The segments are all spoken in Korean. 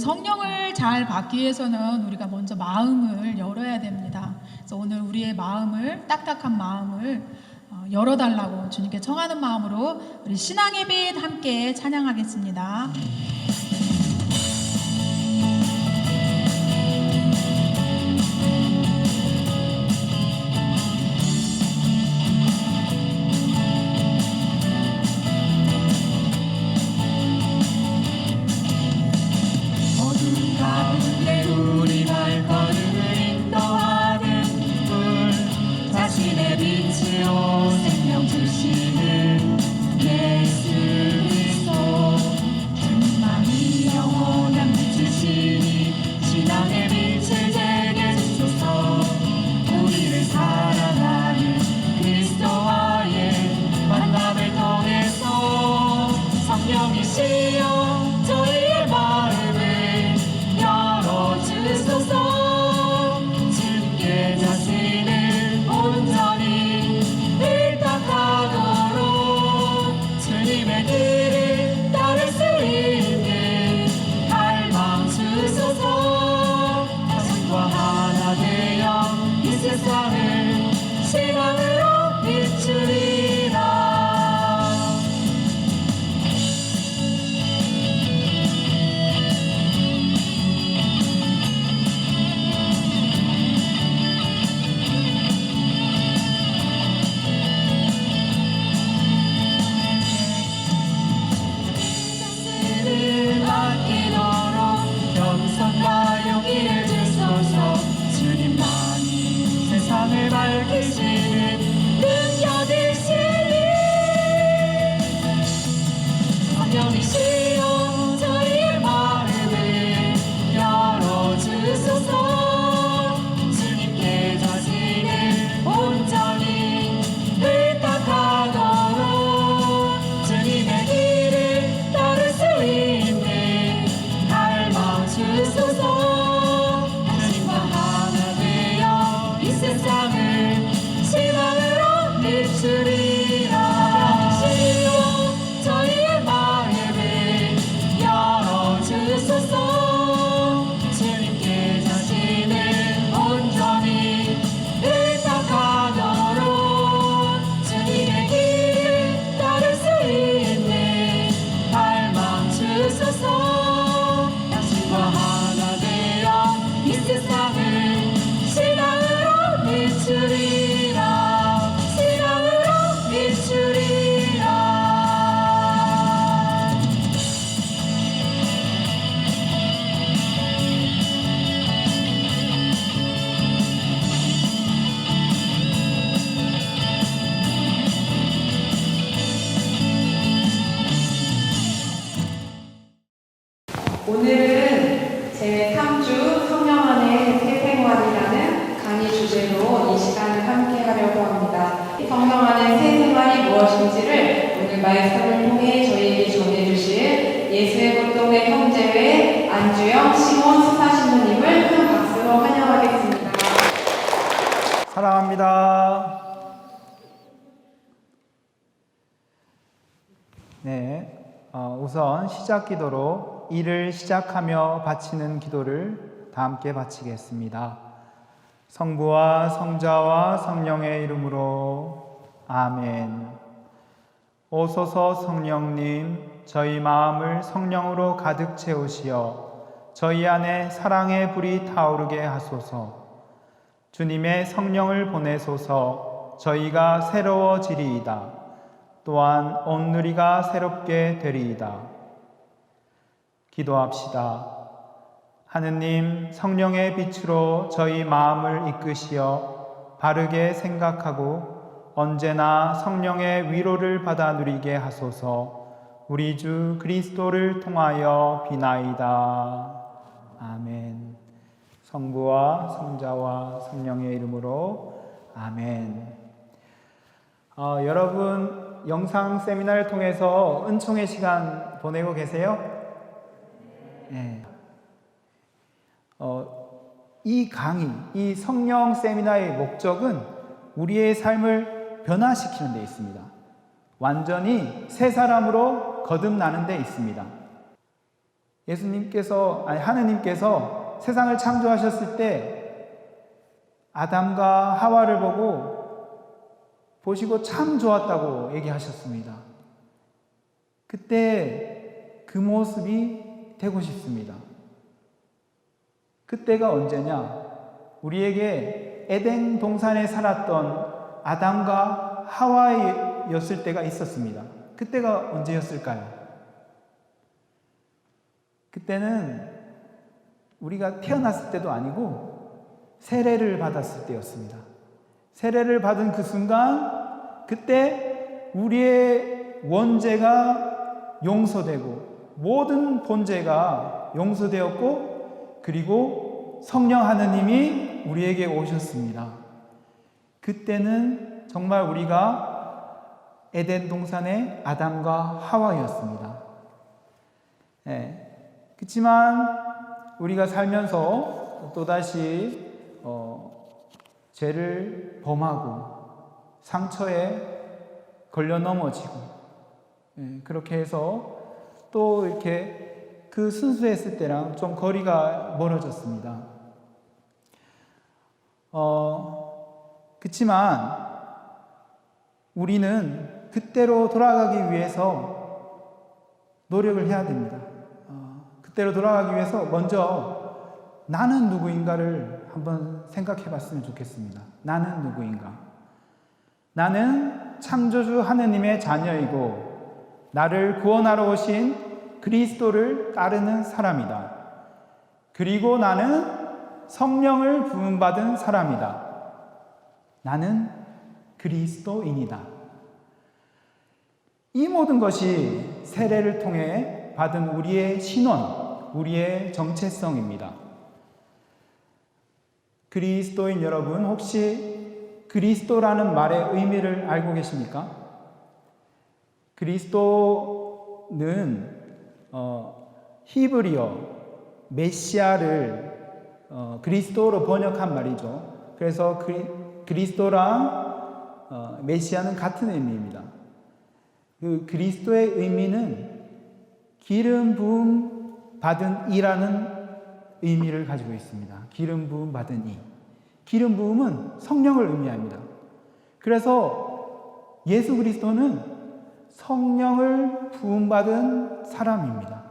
성령을 잘 받기 위해서는 우리가 먼저 마음을 열어야 됩니다. 그래서 오늘 우리의 마음을, 딱딱한 마음을 열어달라고 주님께 청하는 마음으로 우리 신앙의 빛 함께 찬양하겠습니다. 오늘은 제3주 성령 안의 새 생활이라는 강의 주제로 이 시간을 함께 하려고 합니다. 성령 안의 새 생활이 무엇인지를 오늘 말씀을 통해 저희에게 전해주실 예수의活동의 형제회 안주영 시몬 수사신부님을 큰 박수로 환영하겠습니다. 사랑합니다. 네, 우선 시작 기도로 일을 시작하며 바치는 기도를 다 함께 바치겠습니다. 성부와 성자와 성령의 이름으로 아멘. 오소서 성령님, 저희 마음을 성령으로 가득 채우시어 저희 안에 사랑의 불이 타오르게 하소서. 주님의 성령을 보내소서. 저희가 새로워지리이다. 또한 온누리가 새롭게 되리이다. 기도합시다. 하느님, 성령의 빛으로 저희 마음을 이끄시어 바르게 생각하고 언제나 성령의 위로를 받아 누리게 하소서. 우리 주 그리스도를 통하여 비나이다. 아멘. 성부와 성자와 성령의 이름으로 아멘. 여러분, 영상 세미나를 통해서 은총의 시간 보내고 계세요? 네. 이 강의, 이 성령 세미나의 목적은 우리의 삶을 변화시키는 데 있습니다. 완전히 새 사람으로 거듭나는 데 있습니다. 하느님께서 세상을 창조하셨을 때 아담과 하와를 보시고 참 좋았다고 얘기하셨습니다. 그때 그 모습이 되고 싶습니다. 그때가 언제냐? 우리에게 에덴 동산에 살았던 아담과 하와였을 때가 있었습니다. 그때가 언제였을까요? 그때는 우리가 태어났을 때도 아니고 세례를 받았을 때였습니다. 세례를 받은 그 순간, 그때 우리의 원죄가 용서되고 모든 본죄가 용서되었고, 그리고 성령 하느님이 우리에게 오셨습니다. 그때는 정말 우리가 에덴 동산의 아담과 하와였습니다. 그렇지만 우리가 살면서 또다시 죄를 범하고 상처에 걸려 넘어지고, 그렇게 해서 또 이렇게 그 순수했을 때랑 좀 거리가 멀어졌습니다. 그렇지만 우리는 그때로 돌아가기 위해서 노력을 해야 됩니다. 그때로 돌아가기 위해서 먼저 나는 누구인가를 한번 생각해 봤으면 좋겠습니다. 나는 누구인가? 나는 창조주 하느님의 자녀이고 나를 구원하러 오신 그리스도를 따르는 사람이다. 그리고 나는 성령을 부음받은 사람이다. 나는 그리스도인이다. 이 모든 것이 세례를 통해 받은 우리의 신원, 우리의 정체성입니다. 그리스도인 여러분, 혹시 그리스도라는 말의 의미를 알고 계십니까? 그리스도는 히브리어 메시아를 그리스도로 번역한 말이죠. 그래서 그리스도랑 메시아는 같은 의미입니다. 그 그리스도의 의미는 기름 부음 받은 이라는 의미를 가지고 있습니다. 기름 부음 받은 이. 기름 부음은 성령을 의미합니다. 그래서 예수 그리스도는 성령을 부음 받은 사람입니다.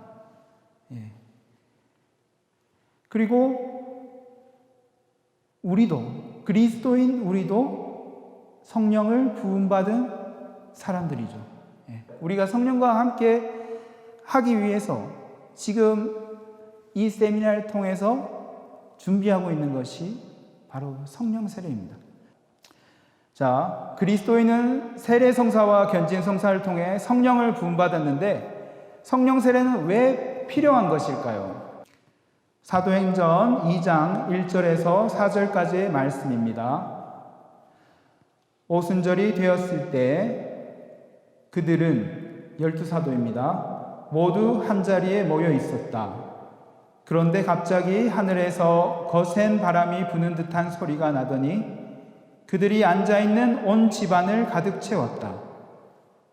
그리고 우리도, 그리스도인 우리도 성령을 부음 받은 사람들이죠. 우리가 성령과 함께 하기 위해서 지금 이 세미나를 통해서 준비하고 있는 것이 바로 성령 세례입니다. 자, 그리스도인은 세례 성사와 견진 성사를 통해 성령을 부음받았는데 성령 세례는 왜 필요한 것일까요? 사도행전 2장 1절에서 4절까지의 말씀입니다. 오순절이 되었을 때 그들은 12사도입니다. 모두 한자리에 모여 있었다. 그런데 갑자기 하늘에서 거센 바람이 부는 듯한 소리가 나더니 그들이 앉아있는 온 집안을 가득 채웠다.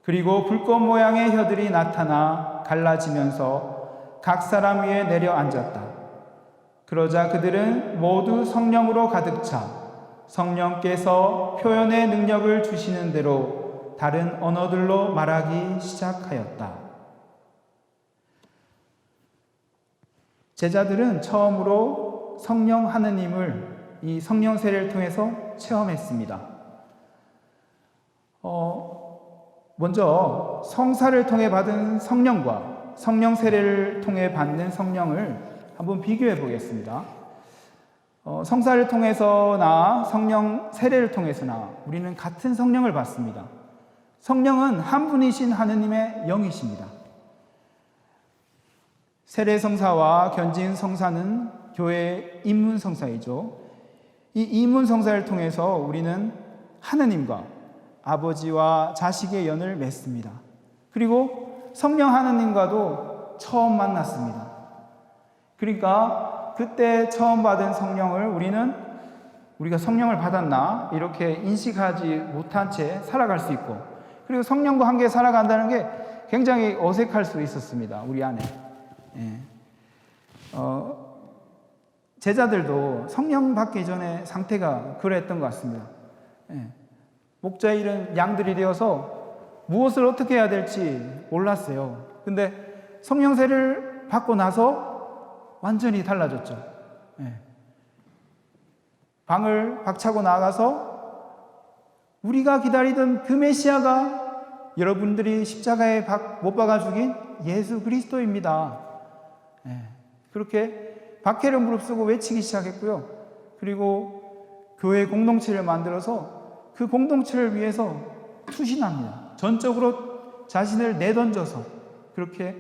그리고 불꽃 모양의 혀들이 나타나 갈라지면서 각 사람 위에 내려앉았다. 그러자 그들은 모두 성령으로 가득 차 성령께서 표현의 능력을 주시는 대로 다른 언어들로 말하기 시작하였다. 제자들은 처음으로 성령 하느님을 이 성령 세례를 통해서 체험했습니다. 먼저 성사를 통해 받은 성령과 성령 세례를 통해 받는 성령을 한번 비교해 보겠습니다. 성사를 통해서나 성령 세례를 통해서나 우리는 같은 성령을 받습니다. 성령은 한 분이신 하느님의 영이십니다. 세례 성사와 견진 성사는 교회의 입문 성사이죠. 이 입문 성사를 통해서 우리는 하느님과 아버지와 자식의 연을 맺습니다. 그리고 성령 하느님과도 처음 만났습니다. 그러니까 그때 처음 받은 성령을 우리가 성령을 받았나 이렇게 인식하지 못한 채 살아갈 수 있고, 그리고 성령과 함께 살아간다는 게 굉장히 어색할 수 있었습니다. 우리 안에. 제자들도 성령 받기 전에 상태가 그랬던 것 같습니다. 예. 목자 일은 양들이 되어서 무엇을 어떻게 해야 될지 몰랐어요. 근데 성령 세례를 받고 나서 완전히 달라졌죠. 예. 방을 박차고 나가서 우리가 기다리던 그 메시아가 여러분들이 십자가에 못 박아 죽인 예수 그리스도입니다. 예. 그렇게 박해를 무릅쓰고 외치기 시작했고요. 그리고 교회 공동체를 만들어서 그 공동체를 위해서 투신합니다. 전적으로 자신을 내던져서 그렇게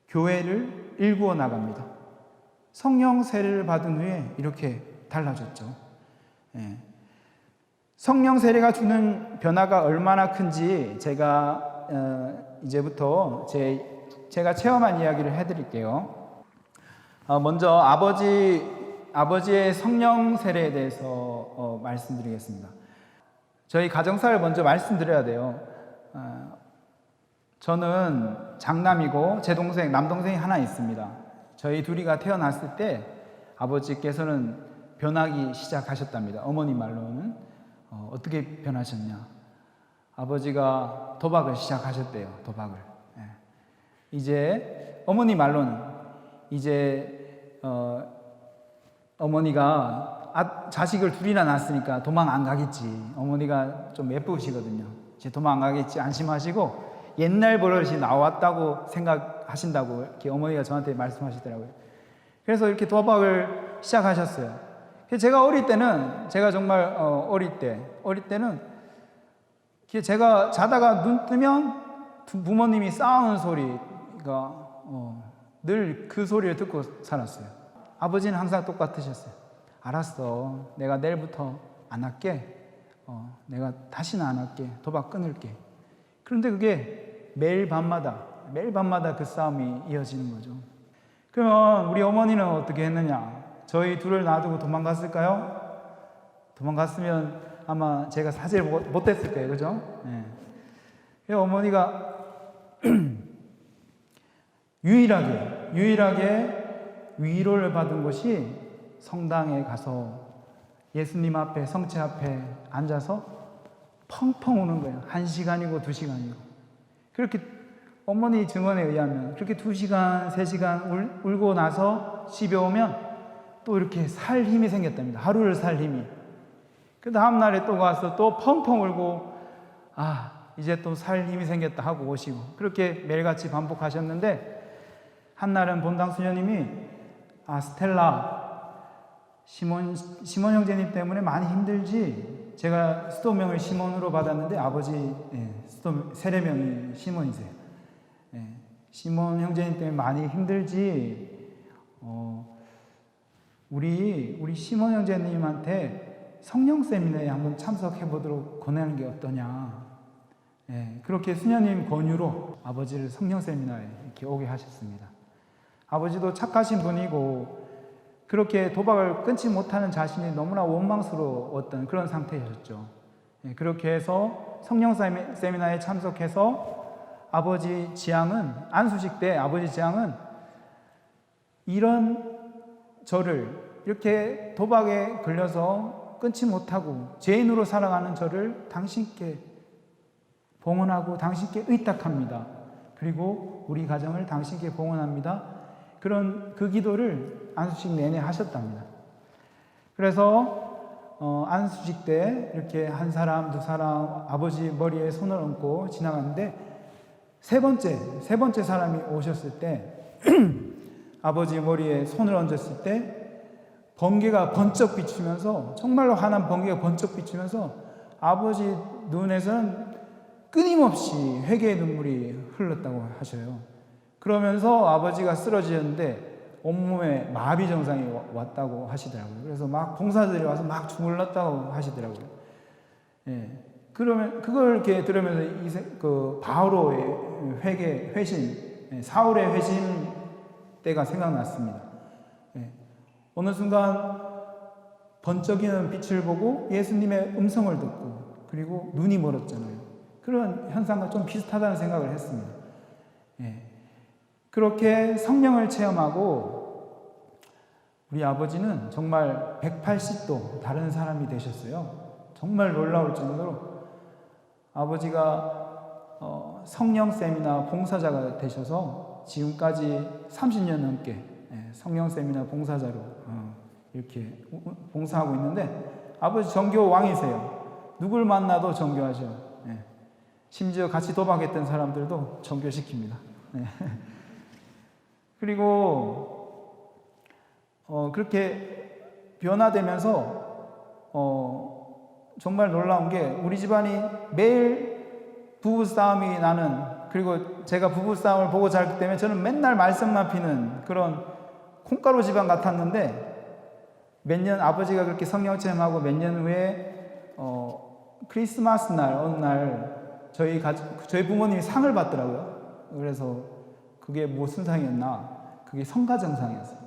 교회를 일구어 나갑니다. 성령 세례를 받은 후에 이렇게 달라졌죠. 예. 성령 세례가 주는 변화가 얼마나 큰지 제가 이제부터 제가 체험한 이야기를 해드릴게요. 먼저 아버지의 성령 세례에 대해서 말씀드리겠습니다. 저희 가정사를 먼저 말씀드려야 돼요. 저는 장남이고 제 동생, 남동생이 하나 있습니다. 저희 둘이가 태어났을 때 아버지께서는 변하기 시작하셨답니다. 어머니 말로는 어떻게 변하셨냐? 아버지가 도박을 시작하셨대요. 도박을. 예. 이제 어머니 말로는 이제 어머니가 자식을 둘이나 낳았으니까 도망 안 가겠지. 어머니가 좀 예쁘시거든요. 이제 도망 안 가겠지. 안심하시고 옛날 버릇이 나왔다고 생각하신다고 이렇게 어머니가 저한테 말씀하시더라고요. 그래서 이렇게 도박을 시작하셨어요. 제가 어릴 때는, 제가 정말 어릴 때는 제가 자다가 눈 뜨면 부모님이 싸우는 소리가 늘 그 소리를 듣고 살았어요. 아버지는 항상 똑같으셨어요. 알았어, 내가 내일부터 안 할게. 내가 다시는 안 할게. 도박 끊을게. 그런데 그게 매일 밤마다 그 싸움이 이어지는 거죠. 그러면 우리 어머니는 어떻게 했느냐? 저희 둘을 놔두고 도망갔을까요? 도망갔으면 아마 제가 사죄를 못했을 거예요. 그죠? 네. 어머니가 유일하게 위로를 받은 곳이 성당에 가서 예수님 앞에, 성체 앞에 앉아서 펑펑 우는 거예요. 1시간이고 2시간이고. 그렇게 어머니 증언에 의하면 그렇게 2시간, 3시간 울고 나서 집에 오면 또 이렇게 살 힘이 생겼답니다. 하루를 살 힘이. 그 다음날에 또 가서 또 펑펑 울고 이제 또 살 힘이 생겼다 하고 오시고 그렇게 매일같이 반복하셨는데 한날은 본당 수녀님이 스텔라 시몬 형제님 때문에 많이 힘들지? 제가 수도명을 시몬으로 받았는데 아버지 세례명이 시몬이세요. 시몬 형제님 때문에 많이 힘들지? 우리 시몬 형제님한테 성령 세미나에 한번 참석해 보도록 권하는 게 어떠냐. 그렇게 수녀님 권유로 아버지를 성령 세미나에 이렇게 오게 하셨습니다. 아버지도 착하신 분이고 그렇게 도박을 끊지 못하는 자신이 너무나 원망스러웠던 그런 상태였죠. 그렇게 해서 성령 세미나에 참석해서 아버지 지향은 안수식 때 아버지 지향은 이런 저를 이렇게 도박에 걸려서 끊지 못하고 죄인으로 살아가는 저를 당신께 봉헌하고 당신께 의탁합니다. 그리고 우리 가정을 당신께 봉헌합니다. 그런 그 기도를 안수식 내내 하셨답니다. 그래서 안수식 때 이렇게 한 사람, 두 사람 아버지 머리에 손을 얹고 지나갔는데 세 번째 사람이 오셨을 때 아버지 머리에 손을 얹었을 때 번개가 번쩍 비추면서 정말로 환한 번개가 번쩍 비추면서 아버지 눈에서는 끊임없이 회개의 눈물이 흘렀다고 하셔요. 그러면서 아버지가 쓰러지셨는데 온몸에 마비 증상이 왔다고 하시더라고요. 그래서 막 봉사들이 와서 막 주물렀다고 하시더라고요. 그러면 그걸 이렇게 들으면서 그 바오로의 회신, 사울의 회신 때가 생각났습니다. 어느 순간 번쩍이는 빛을 보고 예수님의 음성을 듣고 그리고 눈이 멀었잖아요. 그런 현상과 좀 비슷하다는 생각을 했습니다. 그렇게 성령을 체험하고 우리 아버지는 정말 180도 다른 사람이 되셨어요. 정말 놀라울 정도로 아버지가 성령 세미나 봉사자가 되셔서 지금까지 30년 넘게 성령 세미나 봉사자로 이렇게 봉사하고 있는데, 아버지 정교 왕이세요. 누굴 만나도 정교하죠. 심지어 같이 도박했던 사람들도 정교시킵니다. 그리고 그렇게 변화되면서 정말 놀라운 게, 우리 집안이 매일 부부싸움이 나는, 그리고 제가 부부싸움을 보고 자랐기 때문에 저는 맨날 말썽만 피는 그런 콩가루 집안 같았는데, 몇 년 아버지가 그렇게 성령 체험하고 몇 년 후에 크리스마스 날 어느 날 저희 부모님이 상을 받더라고요. 그래서 그게 무슨 상이었나? 그게 성가정상이었어요.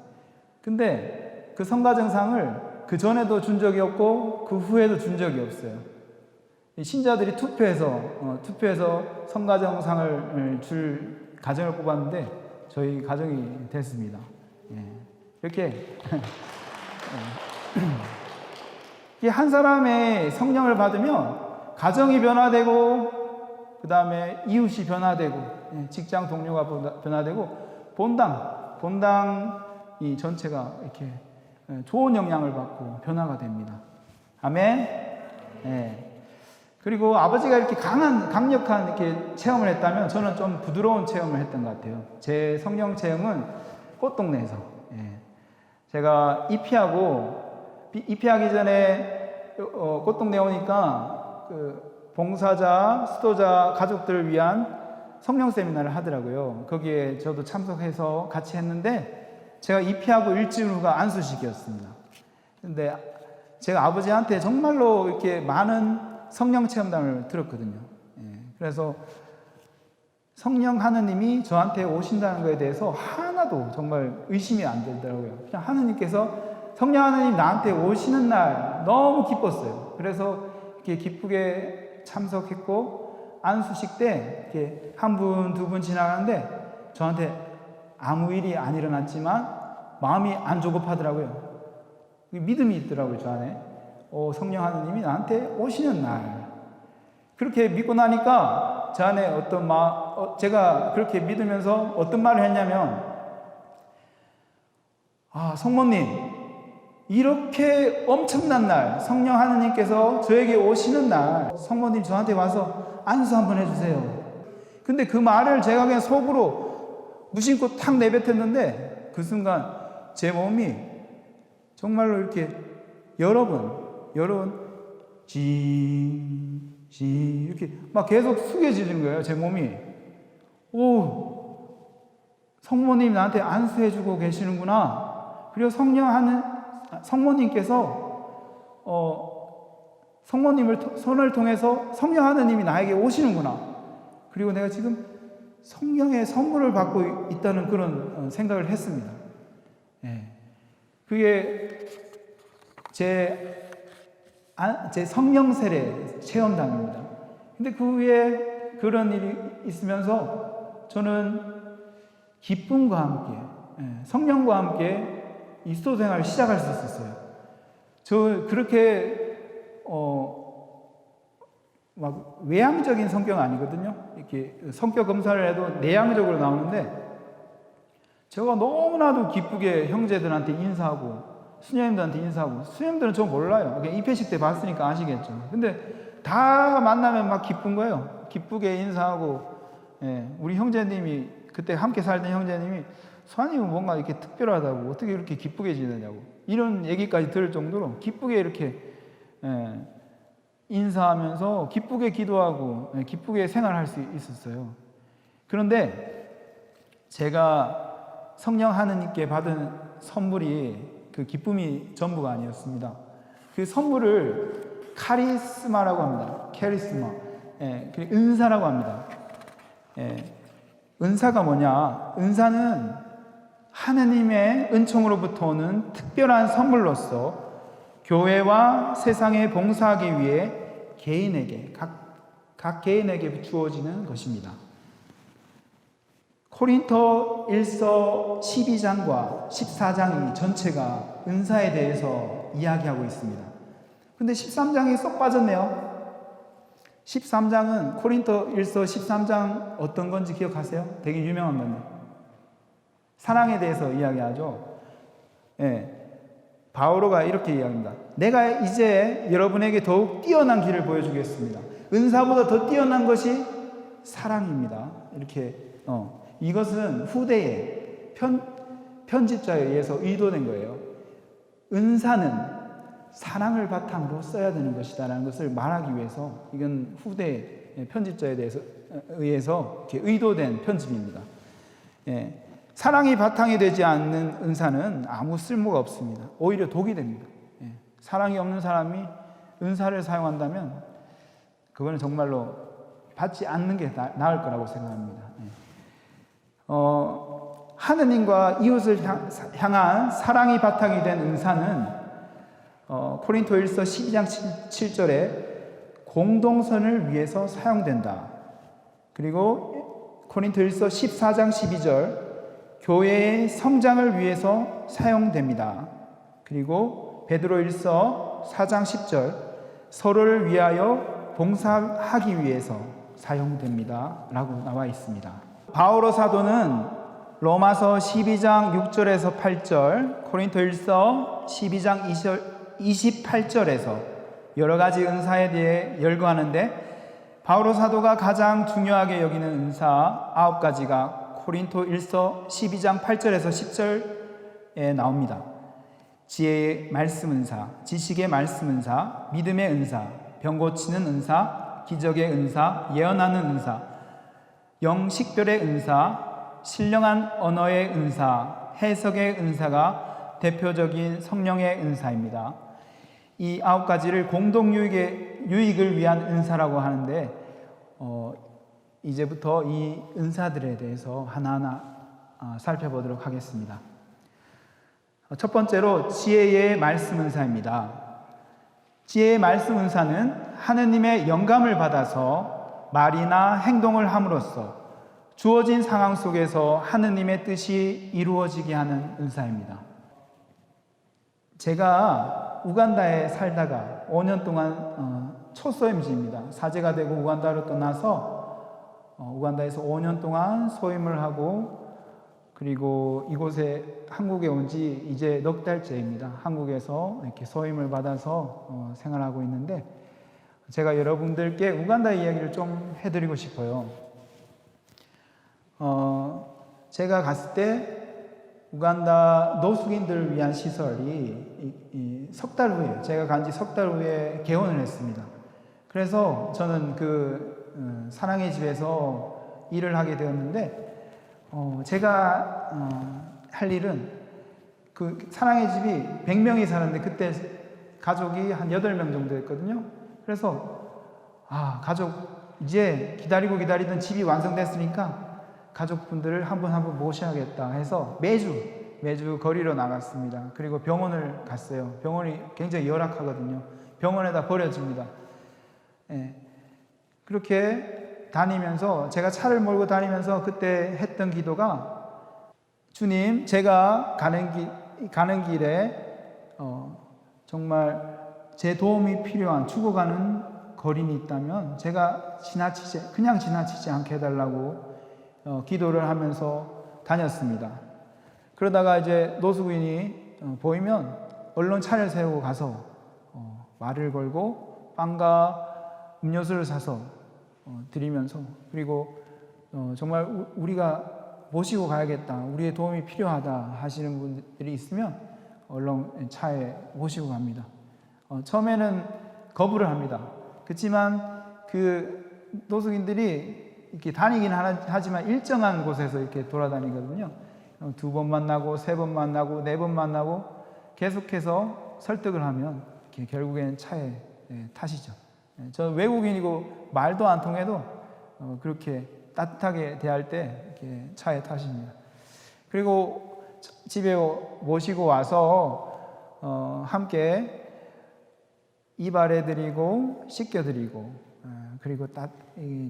근데 그 성가정상을 그 전에도 준 적이 없고 그 후에도 준 적이 없어요. 신자들이 투표해서 성가정상을 줄 가정을 뽑았는데 저희 가정이 됐습니다. 이렇게 한 사람의 성령을 받으면 가정이 변화되고, 그 다음에 이웃이 변화되고, 직장 동료가 변화되고, 본당이 전체가 이렇게 좋은 영향을 받고 변화가 됩니다. 아멘. 그리고 아버지가 이렇게 강력한 이렇게 체험을 했다면 저는 좀 부드러운 체험을 했던 것 같아요. 제 성령 체험은 꽃동네에서. 제가 입회하기 전에 꽃동네 오니까 그 봉사자, 수도자 가족들을 위한 성령 세미나를 하더라고요. 거기에 저도 참석해서 같이 했는데, 제가 입회하고 일주일 후가 안수식이었습니다. 근데 제가 아버지한테 정말로 이렇게 많은 성령 체험담을 들었거든요. 그래서 성령 하느님이 저한테 오신다는 것에 대해서 하나도 정말 의심이 안 되더라고요. 그냥 하느님께서, 성령 하느님 나한테 오시는 날 너무 기뻤어요. 그래서 이렇게 기쁘게 참석했고, 안수식 때 이렇게 한 분, 두 분 지나가는데 저한테 아무 일이 안 일어났지만 마음이 안 조급하더라고요. 믿음이 있더라고요, 저 안에. 성령 하느님이 나한테 오시는 날. 그렇게 믿고 나니까 저 안에 제가 그렇게 믿으면서 어떤 말을 했냐면, 성모님, 이렇게 엄청난 날, 성령 하느님께서 저에게 오시는 날, 성모님 저한테 와서 안수 한번 해주세요. 근데 그 말을 제가 그냥 속으로 무심코 탁 내뱉었는데, 그 순간 제 몸이 정말로 이렇게 여러 번 이렇게 막 계속 숙여지는 거예요, 제 몸이. 성모님 나한테 안수해주고 계시는구나. 그리고 성모님께서 성모님을 손을 통해서 성령 하느님이 나에게 오시는구나. 그리고 내가 지금 성령의 선물을 받고 있다는 그런 생각을 했습니다. 그게 제 성령 세례 체험담입니다. 근데 그 후에 그런 일이 있으면서 저는 기쁨과 함께, 성령과 함께 이 수도 생활을 시작할 수 있었어요. 저 그렇게 막 외향적인 성격은 아니거든요. 이렇게 성격 검사를 해도 내향적으로 나오는데, 제가 너무나도 기쁘게 형제들한테 인사하고 수녀님들한테 인사하고, 수녀님들은 저 몰라요. 입회식 때 봤으니까 아시겠죠. 근데 다 만나면 막 기쁜 거예요. 기쁘게 인사하고, 우리 형제님이, 그때 함께 살던 형제님이, 수아님은 뭔가 이렇게 특별하다고, 어떻게 이렇게 기쁘게 지내냐고, 이런 얘기까지 들을 정도로 기쁘게 이렇게 인사하면서 기쁘게 기도하고 기쁘게 생활할 수 있었어요. 그런데 제가 성령 하느님께 받은 선물이 그 기쁨이 전부가 아니었습니다. 그 선물을 카리스마라고 합니다. 카리스마. 은사라고 합니다. 은사가 뭐냐? 은사는 하느님의 은총으로부터 오는 특별한 선물로서 교회와 세상에 봉사하기 위해 각 개인에게 주어지는 것입니다. 코린토 1서 12장과 14장이 전체가 은사에 대해서 이야기하고 있습니다. 근데 13장이 쏙 빠졌네요. 13장은 코린토 1서 13장 어떤 건지 기억하세요? 되게 유명한 건데. 사랑에 대해서 이야기하죠. 예. 바오로가 이렇게 이야기합니다. 내가 이제 여러분에게 더욱 뛰어난 길을 보여주겠습니다. 은사보다 더 뛰어난 것이 사랑입니다. 이렇게 이것은 후대의 편집자에 의해서 의도된 거예요. 은사는 사랑을 바탕으로 써야 되는 것이다라는 것을 말하기 위해서 이건 후대 편집자에 의해서 이렇게 의도된 편집입니다. 예. 사랑이 바탕이 되지 않는 은사는 아무 쓸모가 없습니다. 오히려 독이 됩니다. 예. 사랑이 없는 사람이 은사를 사용한다면 그거는 정말로 받지 않는 게 나을 거라고 생각합니다. 예. 하느님과 이웃을 향한 사랑이 바탕이 된 은사는 코린토 1서 12장 7절에 공동선을 위해서 사용된다. 그리고 코린토 1서 14장 12절 교회의 성장을 위해서 사용됩니다. 그리고 베드로 1서 4장 10절 서로를 위하여 봉사하기 위해서 사용됩니다. 라고 나와 있습니다. 바오로 사도는 로마서 12장 6절에서 8절, 코린토 1서 12장 28절에서 여러 가지 은사에 대해 열거하는데 바오로 사도가 가장 중요하게 여기는 은사 9가지가 코린토 1서 12장 8절에서 10절에 나옵니다. 지혜의 말씀 은사, 지식의 말씀 은사, 믿음의 은사, 병 고치는 은사, 기적의 은사, 예언하는 은사, 영식별의 은사, 신령한 언어의 은사, 해석의 은사가 대표적인 성령의 은사입니다. 이 9가지를 공동유익을 위한 은사라고 하는데 이제부터 이 은사들에 대해서 하나하나 살펴보도록 하겠습니다. 첫 번째로 지혜의 말씀 은사입니다. 지혜의 말씀 은사는 하느님의 영감을 받아서 말이나 행동을 함으로써 주어진 상황 속에서 하느님의 뜻이 이루어지게 하는 은사입니다. 제가 우간다에 살다가 5년 동안 초소임지입니다. 사제가 되고 우간다로 떠나서 우간다에서 5년 동안 소임을 하고 그리고 이곳에 한국에 온 지 이제 넉 달째입니다. 한국에서 이렇게 소임을 받아서 생활하고 있는데 제가 여러분들께 우간다 이야기를 좀 해드리고 싶어요. 제가 갔을 때 우간다 노숙인들을 위한 시설이 석 달 후에 제가 간 지 석 달 후에 개원을 했습니다. 그래서 저는 사랑의 집에서 일을 하게 되었는데 제가 할 일은 사랑의 집이 100명이 사는데 그때 가족이 한 8명 정도 됐거든요. 그래서 가족 이제 기다리던 집이 완성됐으니까 가족분들을 한 분 한 분 모셔야겠다 해서 매주 거리로 나갔습니다. 그리고 병원을 갔어요. 병원이 굉장히 열악하거든요. 병원에다 버려집니다. 예. 그렇게 다니면서 제가 차를 몰고 다니면서 그때 했던 기도가 주님, 제가 가는 길에 정말 제 도움이 필요한 죽어가는 거린이 있다면 제가 그냥 지나치지 않게 해달라고 기도를 하면서 다녔습니다. 그러다가 이제 노숙인이 보이면 얼른 차를 세우고 가서 말을 걸고 빵과 음료수를 사서 드리면서 그리고 정말 우리가 모시고 가야겠다, 우리의 도움이 필요하다 하시는 분들이 있으면 얼른 차에 모시고 갑니다. 처음에는 거부를 합니다. 그렇지만 그 노숙인들이 이렇게 다니긴 하지만 일정한 곳에서 이렇게 돌아다니거든요. 2번 만나고 3번 만나고 4번 만나고 계속해서 설득을 하면 이렇게 결국에는 차에 타시죠. 저 외국인이고 말도 안 통해도 그렇게 따뜻하게 대할 때 이렇게 차에 타십니다. 그리고 집에 모시고 와서 함께 이발해드리고 씻겨드리고 그리고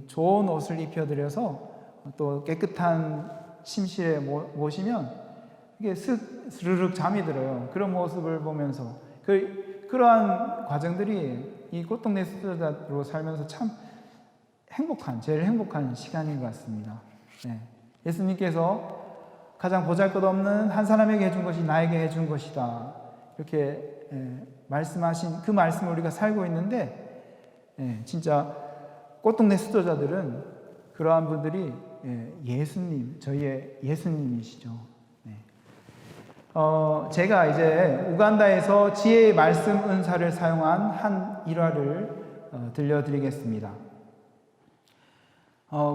좋은 옷을 입혀드려서 또 깨끗한 침실에 모시면 이게 스르륵 잠이 들어요. 그런 모습을 보면서 그러한 과정들이 이 꽃동네 수도자로 살면서 참 제일 행복한 시간인 것 같습니다. 네. 예수님께서 가장 보잘것없는 한 사람에게 해준 것이 나에게 해준 것이다. 이렇게 말씀하신 그 말씀을 우리가 살고 있는데, 진짜 꽃동네 수도자들은 그러한 분들이 저희의 예수님이시죠. 네. 제가 이제 우간다에서 지혜의 말씀 은사를 사용한 한 일화를 들려드리겠습니다.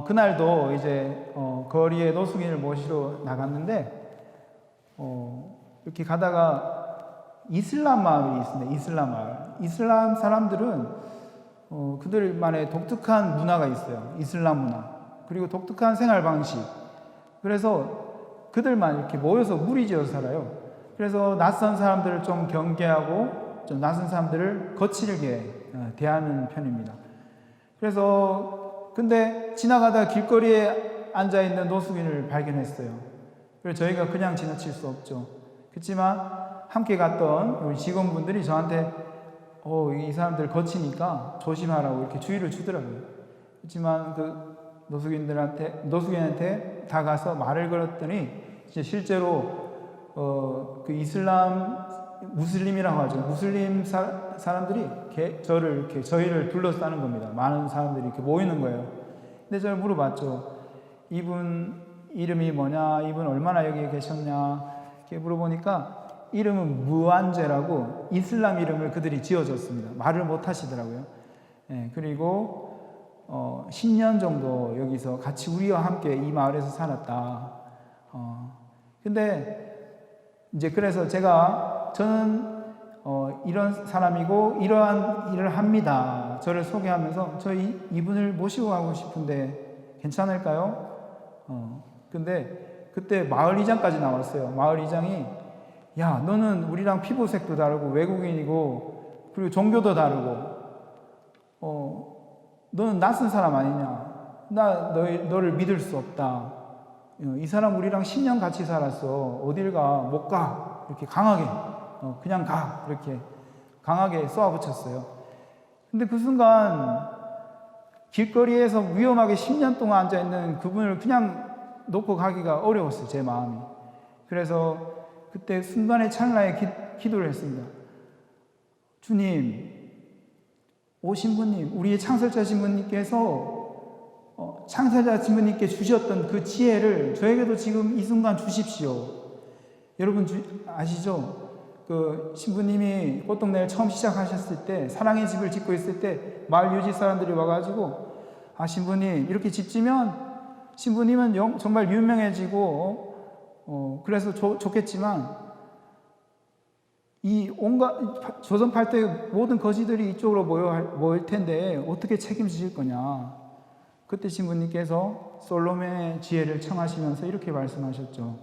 그날도 이제 거리에 노숙인을 모시러 나갔는데 이렇게 가다가 이슬람 마을이 있습니다. 이슬람 마을. 이슬람 사람들은 그들만의 독특한 문화가 있어요. 이슬람 문화. 그리고 독특한 생활 방식. 그래서 그들만 이렇게 모여서 무리지어서 살아요. 그래서 낯선 사람들을 좀 경계하고 좀 낯선 사람들을 거칠게 대하는 편입니다. 그래서 근데 지나가다 길거리에 앉아있는 노숙인을 발견했어요. 그래서 저희가 그냥 지나칠 수 없죠. 그렇지만 함께 갔던 우리 직원분들이 저한테 이 사람들 거치니까 조심하라고 이렇게 주의를 주더라고요. 그렇지만 그 노숙인한테 다가서 말을 걸었더니 실제로 그 무슬림이라고 하죠. 무슬림 사람들이 저희를 둘러싸는 겁니다. 많은 사람들이 이렇게 모이는 거예요. 근데 저를 물어봤죠. 이분 이름이 뭐냐? 이분 얼마나 여기에 계셨냐? 이렇게 물어보니까 이름은 무안제라고 이슬람 이름을 그들이 지어줬습니다. 말을 못 하시더라고요. 그리고 10년 정도 여기서 같이 우리와 함께 이 마을에서 살았다. 근데 이제 그래서 저는 이런 사람이고 이러한 일을 합니다. 저를 소개하면서 이분을 모시고 가고 싶은데 괜찮을까요? 근데 그때 마을 이장까지 나왔어요. 마을 이장이 야, 너는 우리랑 피부색도 다르고 외국인이고 그리고 종교도 다르고 너는 낯선 사람 아니냐? 너를 믿을 수 없다. 이 사람 우리랑 10년 같이 살았어. 어딜 가? 못 가. 이렇게 강하게 그냥 가. 이렇게 강하게 쏘아붙였어요. 근데 그 순간 길거리에서 위험하게 10년 동안 앉아있는 그분을 그냥 놓고 가기가 어려웠어요. 제 마음이. 그래서 그때 순간의 찰나에 기도를 했습니다. 주님, 오신 분님, 우리의 창설자 신부님께서 창설자 신부님께 주셨던 그 지혜를 저에게도 지금 이 순간 주십시오. 여러분 아시죠? 그 신부님이 꽃동네를 처음 시작하셨을 때 사랑의 집을 짓고 있을 때 마을 유지 사람들이 와가지고 신부님 이렇게 집 지면 신부님은 정말 유명해지고 그래서 좋겠지만 이 온갖 조선 팔도의 모든 거지들이 이쪽으로 모일 텐데 어떻게 책임지실 거냐. 그때 신부님께서 솔로몬의 지혜를 청하시면서 이렇게 말씀하셨죠.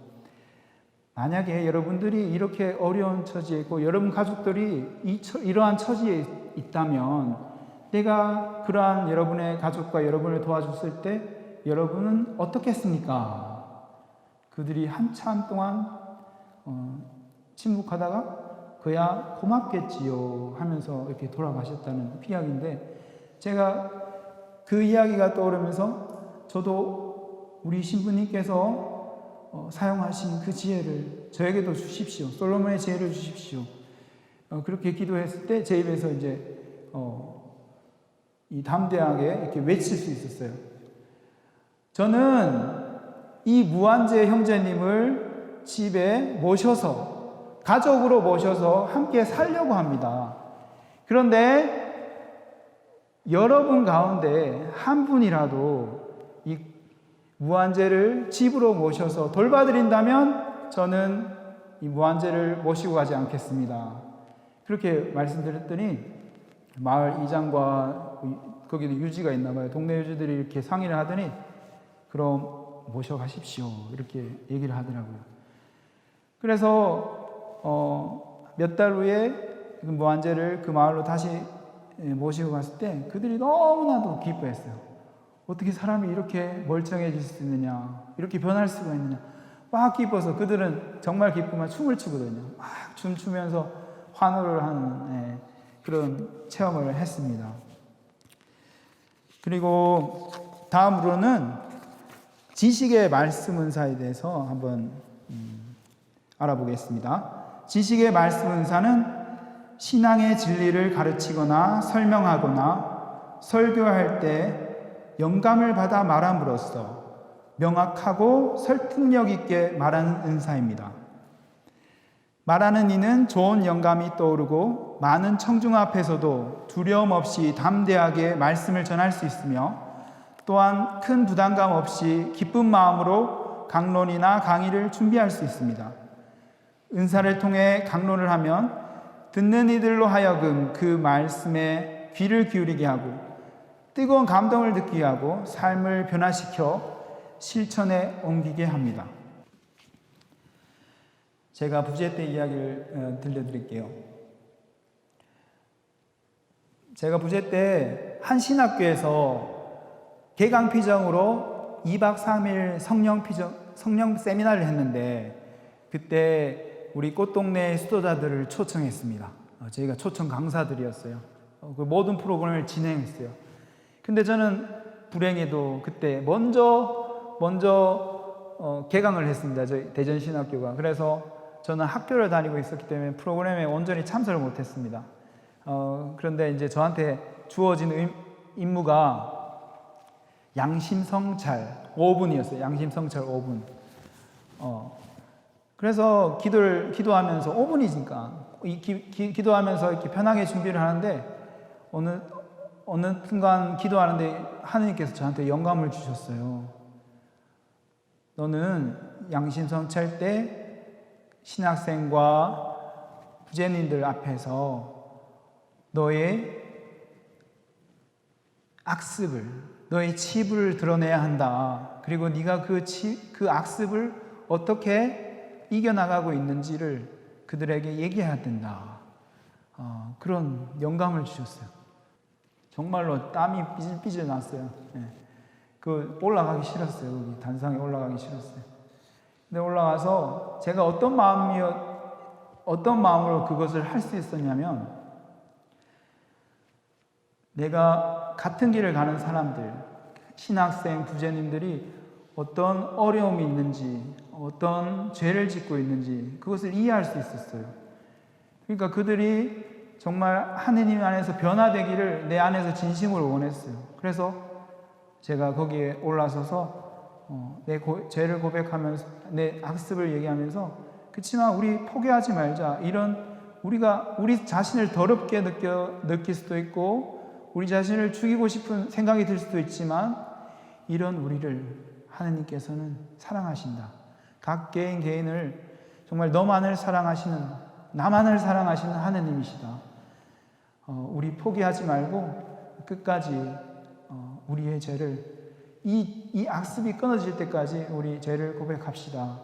만약에 여러분들이 이렇게 어려운 처지에 있고 여러분 가족들이 이러한 처지에 있다면 내가 그러한 여러분의 가족과 여러분을 도와줬을 때 여러분은 어떻겠습니까? 그들이 한참 동안 침묵하다가 그야 고맙겠지요 하면서 이렇게 돌아가셨다는 이야기인데 제가 그 이야기가 떠오르면서 저도 우리 신부님께서 사용하신 그 지혜를 저에게도 주십시오. 솔로몬의 지혜를 주십시오. 그렇게 기도했을 때 제 입에서 이제 이 담대하게 이렇게 외칠 수 있었어요. 저는 이 무안제 형제님을 집에 모셔서 가족으로 모셔서 함께 살려고 합니다. 그런데 여러분 가운데 한 분이라도 이 무안제를 집으로 모셔서 돌봐드린다면 저는 이 무안제를 모시고 가지 않겠습니다. 그렇게 말씀드렸더니 마을 이장과 거기도 유지가 있나 봐요. 동네 유지들이 이렇게 상의를 하더니 그럼 모셔가십시오. 이렇게 얘기를 하더라고요. 그래서 몇 달 후에 무안제를 그 마을로 다시 모시고 갔을 때 그들이 너무나도 기뻐했어요. 어떻게 사람이 이렇게 멀쩡해질 수 있느냐, 이렇게 변할 수가 있느냐. 막 기뻐서 그들은 정말 기쁘면 춤을 추거든요. 막 춤추면서 환호를 하는 그런 체험을 했습니다. 그리고 다음으로는 지식의 말씀 은사에 대해서 한번 알아보겠습니다. 지식의 말씀 은사는 신앙의 진리를 가르치거나 설명하거나 설교할 때 영감을 받아 말함으로써 명확하고 설득력 있게 말하는 은사입니다. 말하는 이는 좋은 영감이 떠오르고 많은 청중 앞에서도 두려움 없이 담대하게 말씀을 전할 수 있으며 또한 큰 부담감 없이 기쁜 마음으로 강론이나 강의를 준비할 수 있습니다. 은사를 통해 강론을 하면 듣는 이들로 하여금 그 말씀에 귀를 기울이게 하고 뜨거운 감동을 느끼게 하고 삶을 변화시켜 실천에 옮기게 합니다. 제가 부재 때 이야기를 들려드릴게요. 제가 부재 때 한 신학교에서 개강피정으로 2박 3일 성령 세미나를 했는데 그때 우리 꽃동네 수도자들을 초청했습니다. 저희가 초청 강사들이었어요. 그 모든 프로그램을 진행했어요. 근데 저는 불행히도 그때 먼저 개강을 했습니다. 저희 대전신학교가. 그래서 저는 학교를 다니고 있었기 때문에 프로그램에 온전히 참석을 못했습니다. 그런데 이제 저한테 주어진 임무가 양심성찰 5분이었어요. 양심성찰 5분. 그래서 기도하면서 5분이니까 기도하면서 이렇게 편하게 준비를 하는데 어느 순간 기도하는데 하느님께서 저한테 영감을 주셨어요. 너는 양심성찰 때 신학생과 부재님들 앞에서 너의 악습을, 너의 치부를 드러내야 한다. 그리고 네가 그 악습을 어떻게 이겨나가고 있는지를 그들에게 얘기해야 된다. 그런 영감을 주셨어요. 정말로 땀이 삐질삐질 났어요. 올라가기 싫었어요. 거기 단상에 올라가기 싫었어요. 근데 올라가서 제가 어떤 마음으로 그것을 할 수 있었냐면, 내가 같은 길을 가는 사람들, 신학생, 부재님들이 어떤 어려움이 있는지, 어떤 죄를 짓고 있는지 그것을 이해할 수 있었어요. 그러니까 그들이 정말 하느님 안에서 변화되기를 내 안에서 진심으로 원했어요. 그래서 제가 거기에 올라서서 내 죄를 고백하면서 내 악습을 얘기하면서, 그렇지만 우리 포기하지 말자, 우리가 우리 자신을 더럽게 느낄 수도 있고 우리 자신을 죽이고 싶은 생각이 들 수도 있지만 이런 우리를 하느님께서는 사랑하신다. 각 개인을 정말 나만을 사랑하시는 하느님이시다. 우리 포기하지 말고 끝까지 우리의 죄를, 이 악습이 끊어질 때까지 우리 죄를 고백합시다.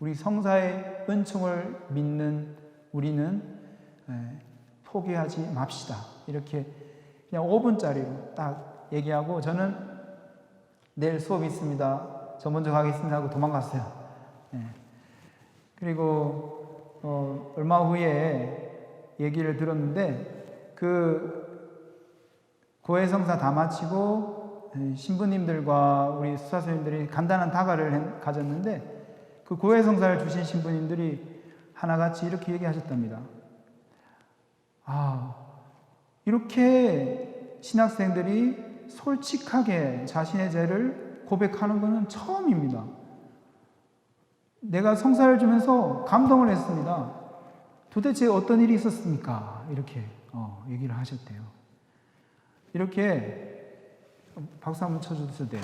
우리 성사의 은총을 믿는 우리는 포기하지 맙시다. 이렇게 그냥 5분짜리로 딱 얘기하고, 저는 내일 수업이 있습니다. 저 먼저 가겠습니다 하고 도망갔어요. 그리고 얼마 후에 얘기를 들었는데, 그 고해성사 다 마치고 신부님들과 우리 수사스님들이 간단한 다과를 가졌는데, 그 고해성사를 주신 신부님들이 하나같이 이렇게 얘기하셨답니다. 이렇게 신학생들이 솔직하게 자신의 죄를 고백하는 것은 처음입니다. 내가 성사를 주면서 감동을 했습니다. 도대체 어떤 일이 있었습니까? 이렇게 얘기를 하셨대요. 이렇게 박수 한번 쳐주셔도 돼요.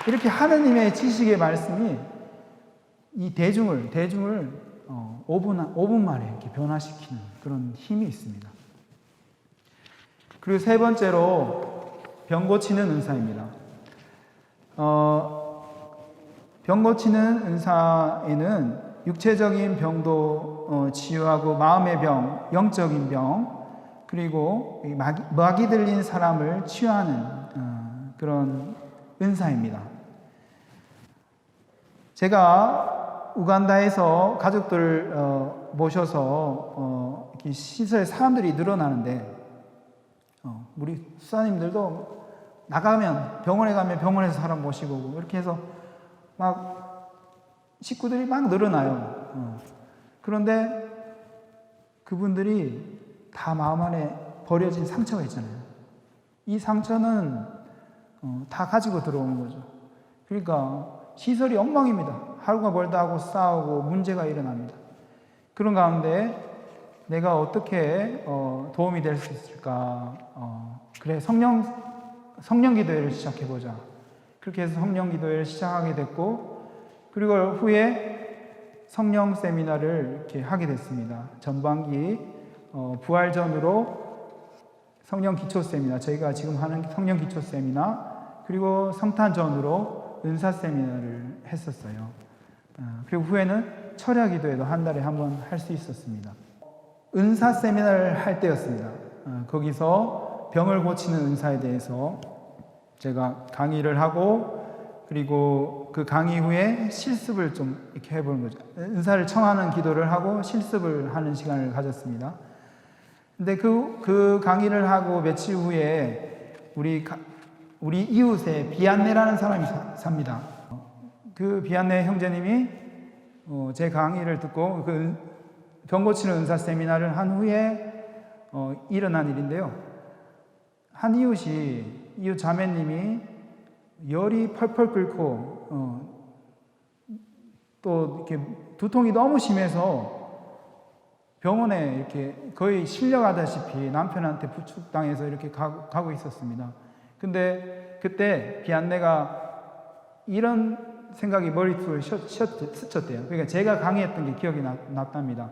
이렇게 하느님의 지식의 말씀이 이 대중을 5분 만에 이렇게 변화시키는 그런 힘이 있습니다. 그리고 세 번째로 병 고치는 은사입니다. 병 고치는 은사에는 육체적인 병도 치유하고 마음의 병, 영적인 병, 그리고 이 마귀 들린 사람을 치유하는 그런 은사입니다. 제가 우간다에서 가족들 모셔서 이렇게 시설에 사람들이 늘어나는데 우리 수사님들도 나가면 병원에 가면 병원에서 사람 모시고 오고 이렇게 해서 막 식구들이 막 늘어나요. 그런데 그분들이 다 마음 안에 버려진 상처가 있잖아요. 이 상처는 다 가지고 들어오는 거죠. 그러니까 시설이 엉망입니다. 하루가 멀다 하고 싸우고 문제가 일어납니다. 그런 가운데 내가 어떻게 도움이 될 수 있을까? 그래, 성령 기도회를 시작해보자. 그렇게 해서 성령 기도회를 시작하게 됐고, 그리고 후에 성령 세미나를 이렇게 하게 됐습니다. 전반기 부활 전으로 성령 기초 세미나, 저희가 지금 하는 성령 기초 세미나, 그리고 성탄 전으로 은사 세미나를 했었어요. 그리고 후에는 철야 기도회도 한 달에 한 번 할 수 있었습니다. 은사 세미나를 할 때였습니다. 거기서 병을 고치는 은사에 대해서 제가 강의를 하고, 그리고 그 강의 후에 실습을 좀 이렇게 해보는 거죠. 은사를 청하는 기도를 하고 실습을 하는 시간을 가졌습니다. 근데 그 강의를 하고 며칠 후에 우리 이웃에 비안네라는 사람이 삽니다. 그 비안네 형제님이 제 강의를 듣고 그 병 고치는 은사 세미나를 한 후에 일어난 일인데요. 한 이웃 자매님이 열이 펄펄 끓고 또 이렇게 두통이 너무 심해서 병원에 이렇게 거의 실려가다시피 남편한테 부축당해서 이렇게 가고 있었습니다. 근데 그때 비안내가 이런 생각이 머릿속에 스쳤대요. 그러니까 제가 강의했던 게 기억이 났답니다.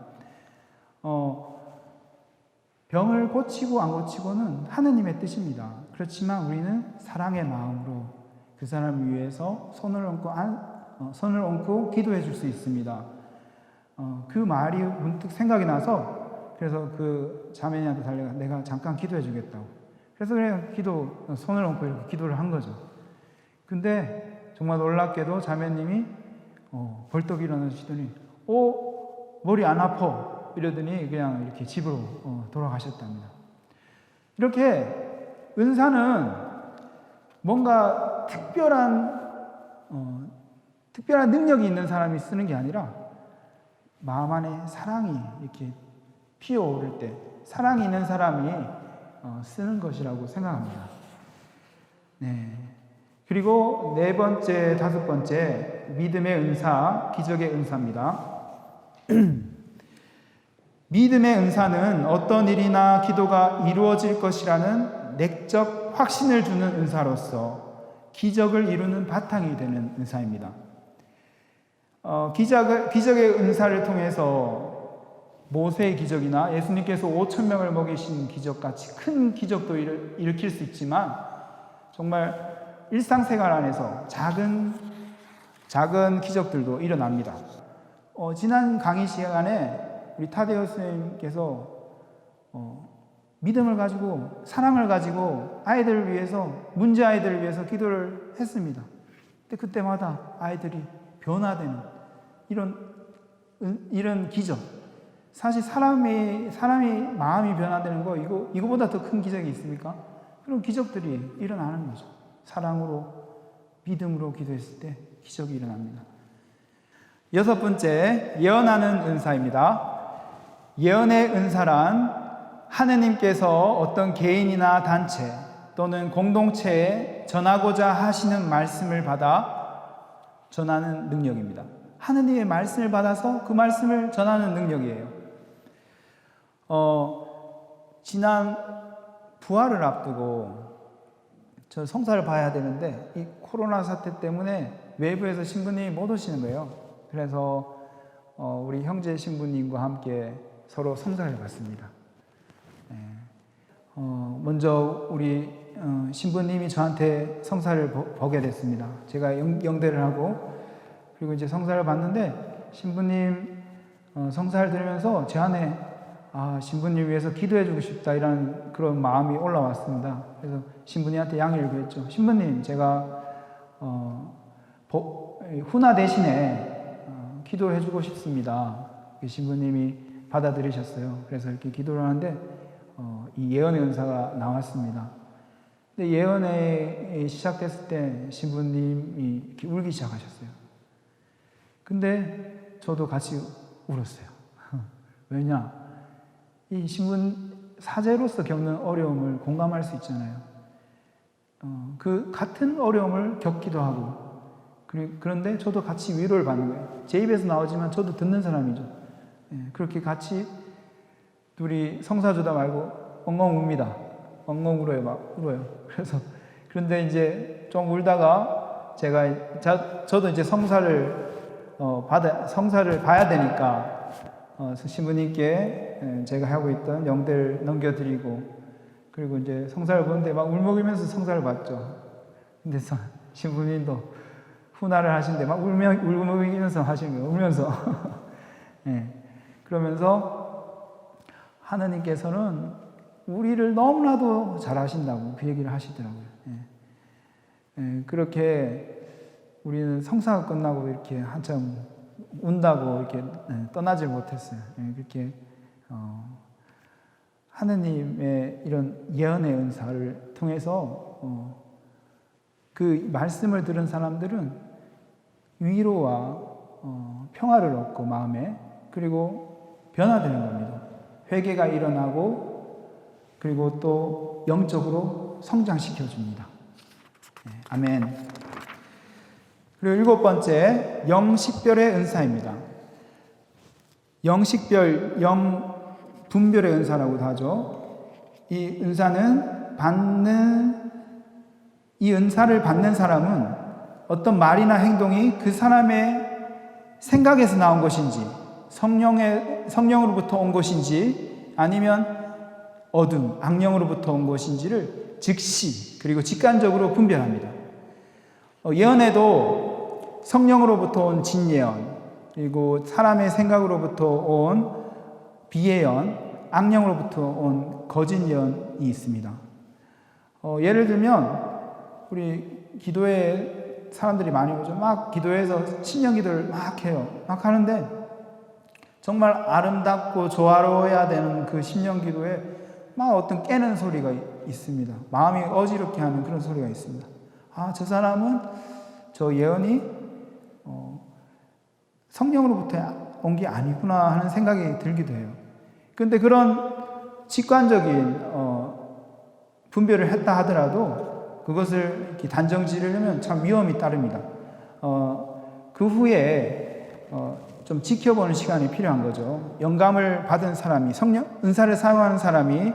병을 고치고 안 고치고는 하느님의 뜻입니다. 그렇지만 우리는 사랑의 마음으로 그 사람을 위해서 손을 얹고 기도해 줄 수 있습니다. 그 말이 문득 생각이 나서 그래서 그 자매님한테 달려가 내가 잠깐 기도해 주겠다고. 그래서 그냥 손을 얹고 이렇게 기도를 한 거죠. 근데 정말 놀랍게도 자매님이 벌떡 일어나시더니 머리 안 아파 이러더니 그냥 이렇게 집으로 돌아가셨답니다. 이렇게 은사는 뭔가 특별한 능력이 있는 사람이 쓰는 게 아니라 마음 안에 사랑이 이렇게 피어오를 때 사랑이 있는 사람이 쓰는 것이라고 생각합니다. 네. 그리고 네 번째, 다섯 번째 믿음의 은사, 기적의 은사입니다. 믿음의 은사는 어떤 일이나 기도가 이루어질 것이라는 내적 확신을 주는 은사로서 기적을 이루는 바탕이 되는 은사입니다. 기적의 은사를 통해서 모세의 기적이나 예수님께서 5,000명을 먹이신 기적같이 큰 기적도 일으킬 수 있지만 정말 일상생활 안에서 작은 기적들도 일어납니다. 지난 강의 시간에 우리 타데오 선생님께서 믿음을 가지고 사랑을 가지고 아이들을 위해서 문제 아이들을 위해서 기도를 했습니다. 근데 그때마다 아이들이 변화되는 이런 기적. 사실 사람이 마음이 변화되는 거 이거보다 더 큰 기적이 있습니까? 그런 기적들이 일어나는 거죠. 사랑으로 믿음으로 기도했을 때 기적이 일어납니다. 여섯 번째, 예언하는 은사입니다. 예언의 은사란 하느님께서 어떤 개인이나 단체 또는 공동체에 전하고자 하시는 말씀을 받아 전하는 능력입니다. 하느님의 말씀을 받아서 그 말씀을 전하는 능력이에요. 지난 부활을 앞두고 저 성사를 봐야 되는데 이 코로나 사태 때문에 외부에서 신부님이 못 오시는 거예요. 그래서 우리 형제 신부님과 함께 서로 성사를 봤습니다. 먼저 우리 신부님이 저한테 성사를 보게 됐습니다. 제가 영대를 하고 그리고 이제 성사를 봤는데 신부님 성사를 들으면서 제 안에 신부님 위해서 기도해주고 싶다 이런 그런 마음이 올라왔습니다. 그래서 신부님한테 양해를 구했죠. 신부님, 제가 후나 대신에 기도해주고 싶습니다. 신부님이 받아들이셨어요. 그래서 이렇게 기도를 하는데 이 예언의 은사가 나왔습니다. 근데 예언이 시작됐을 때 신부님이 이렇게 울기 시작하셨어요. 근데 저도 같이 울었어요. 왜냐? 이 신분 사제로서 겪는 어려움을 공감할 수 있잖아요. 그 같은 어려움을 겪기도 하고, 그런데 저도 같이 위로를 받는 거예요. 제 입에서 나오지만 저도 듣는 사람이죠. 그렇게 같이 둘이 성사주다 말고 엉엉 웁니다. 엉엉 울어요. 막 울어요. 그런데 이제 좀 울다가 저도 이제 성사를 봐야 되니까 신부님께 제가 하고 있던 영대를 넘겨드리고, 그리고 이제 성사를 보는데 막 울먹이면서 성사를 받죠. 근데 신부님도 후나를 하시는데 막 울먹이면서 하시는 거예요. 울면서. 그러면서 하느님께서는 우리를 너무나도 잘 하신다고 그 얘기를 하시더라고요. 그렇게 우리는 성사가 끝나고 이렇게 한참 운다고 이렇게 떠나질 못했어요. 그렇게 하느님의 이런 예언의 은사를 통해서 그 말씀을 들은 사람들은 위로와 평화를 얻고 마음에, 그리고 변화되는 겁니다. 회개가 일어나고, 그리고 또 영적으로 성장시켜 줍니다. 아멘. 그리고 7번째, 영식별의 은사입니다. 영식별, 영분별의 은사라고도 하죠. 이 은사를 받는 사람은 어떤 말이나 행동이 그 사람의 생각에서 나온 것인지, 성령으로부터 온 것인지, 아니면 어둠, 악령으로부터 온 것인지를 즉시, 그리고 직관적으로 분별합니다. 예언에도 성령으로부터 온 진예언, 그리고 사람의 생각으로부터 온 비예언, 악령으로부터 온 거짓 예언이 있습니다. 예를 들면 우리 기도에 사람들이 많이 오죠. 막 기도해서 신령 기도를 막 해요. 막 하는데 정말 아름답고 조화로워야 되는 그 신령 기도에 막 어떤 깨는 소리가 있습니다. 마음이 어지럽게 하는 그런 소리가 있습니다. 저 사람은 저 예언이 성령으로부터 온 게 아니구나 하는 생각이 들기도 해요. 그런데 그런 직관적인 분별을 했다 하더라도 그것을 이렇게 단정 지르려면 참 위험이 따릅니다. 그 후에 좀 지켜보는 시간이 필요한 거죠. 영감을 받은 사람이, 은사를 사용하는 사람이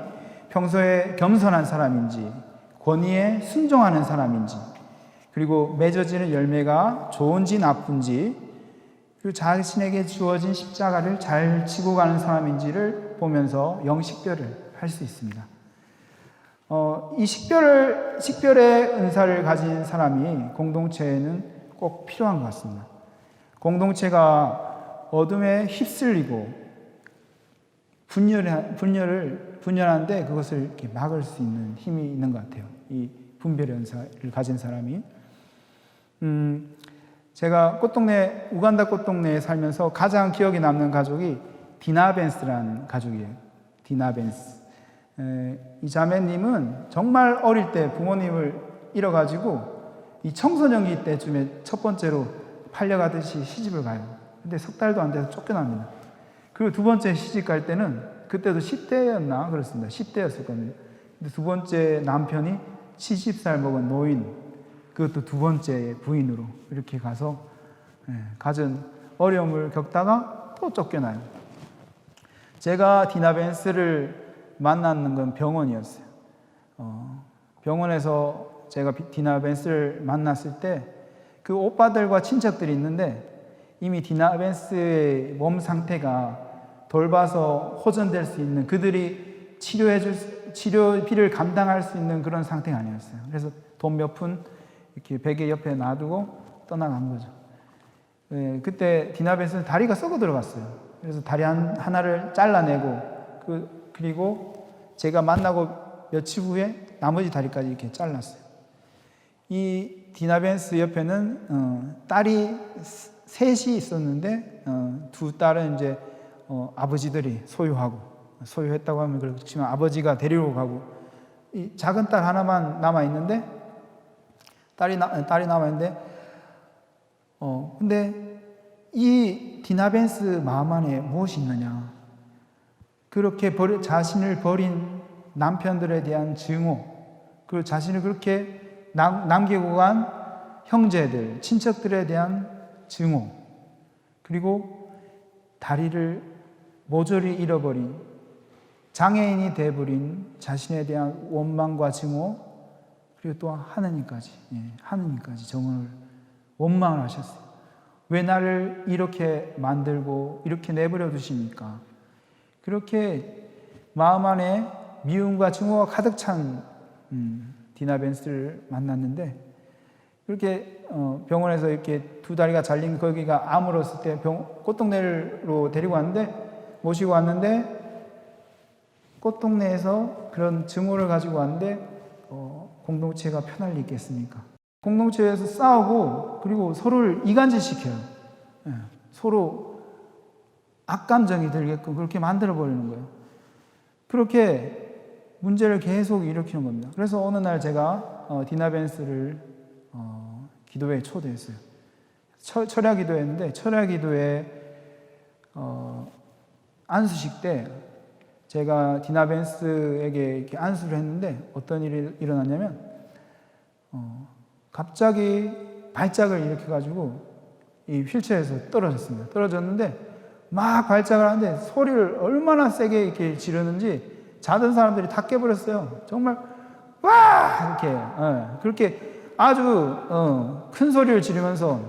평소에 겸손한 사람인지, 권위에 순종하는 사람인지, 그리고 맺어지는 열매가 좋은지 나쁜지, 그리고 자신에게 주어진 십자가를 잘 지고 가는 사람인지를 보면서 영식별을 할 수 있습니다. 이 식별의 은사를 가진 사람이 공동체에는 꼭 필요한 것 같습니다. 공동체가 어둠에 휩쓸리고 분열한데 그것을 이렇게 막을 수 있는 힘이 있는 것 같아요. 이 분별의 은사를 가진 사람이. 제가 우간다 꽃동네에 살면서 가장 기억에 남는 가족이 디나벤스라는 가족이에요. 디나벤스. 이 자매님은 정말 어릴 때 부모님을 잃어가지고 이 청소년기 때쯤에 첫 번째로 팔려가듯이 시집을 가요. 근데 석 달도 안 돼서 쫓겨납니다. 그리고 두 번째 시집 갈 때는 그때도 10대였나 그렇습니다. 10대였을 겁니다. 근데 두 번째 남편이 70살 먹은 노인, 그것도 두 번째 부인으로 이렇게 가서 갖은 어려움을 겪다가 또 쫓겨나요. 제가 디나벤스를 만났는 건 병원이었어요. 병원에서 제가 디나벤스를 만났을 때 그 오빠들과 친척들이 있는데 이미 디나벤스의 몸 상태가 돌봐서 호전될 수 있는, 그들이 치료비를 감당할 수 있는 그런 상태가 아니었어요. 그래서 돈 몇 푼 이렇게 베개 옆에 놔두고 떠나간 거죠. 그때 디나벤스는 다리가 썩어 들어갔어요. 그래서 다리 하나를 잘라내고 그리고 제가 만나고 며칠 후에 나머지 다리까지 이렇게 잘랐어요. 이 디나 벤스 옆에는 딸이 셋이 있었는데 두 딸은 이제 아버지들이 소유했다고 하면 그렇지만 아버지가 데리러 가고 이 작은 딸 하나만 남아 있는데 딸이 남아 있는데 근데 이 디나 벤스 마음 안에 무엇이 있느냐? 그렇게 자신을 버린 남편들에 대한 증오, 그리고 자신을 그렇게 남기고 간 형제들, 친척들에 대한 증오, 그리고 다리를 모조리 잃어버린 장애인이 돼버린 자신에 대한 원망과 증오, 그리고 또 하느님까지 정말 원망을 하셨어요. 왜 나를 이렇게 만들고 이렇게 내버려 두십니까? 그렇게 마음 안에 미움과 증오가 가득 찬 디나 벤스를 만났는데 이렇게 병원에서 이렇게 두 다리가 잘린 거기가 아물었을 때 꽃동네로 데리고 왔는데 모시고 왔는데 꽃동네에서 그런 증오를 가지고 왔는데 공동체가 편할 리 있겠습니까? 공동체에서 싸우고 그리고 서로를 이간질 시켜요. 서로 악감정이 들게끔 그렇게 만들어 버리는 거예요. 그렇게 문제를 계속 일으키는 겁니다. 그래서 어느 날 제가 디나 벤스를 기도회에 초대했어요. 철야 기도했는데 철야 기도회 안수식 때 제가 디나 벤스에게 이렇게 안수를 했는데 어떤 일이 일어났냐면 갑자기 발작을 일으켜가지고 이 휠체어에서 떨어졌습니다. 떨어졌는데 막 발작을 하는데 소리를 얼마나 세게 이렇게 지르는지 자던 사람들이 다 깨버렸어요. 정말 와 이렇게 그렇게 아주 큰 소리를 지르면서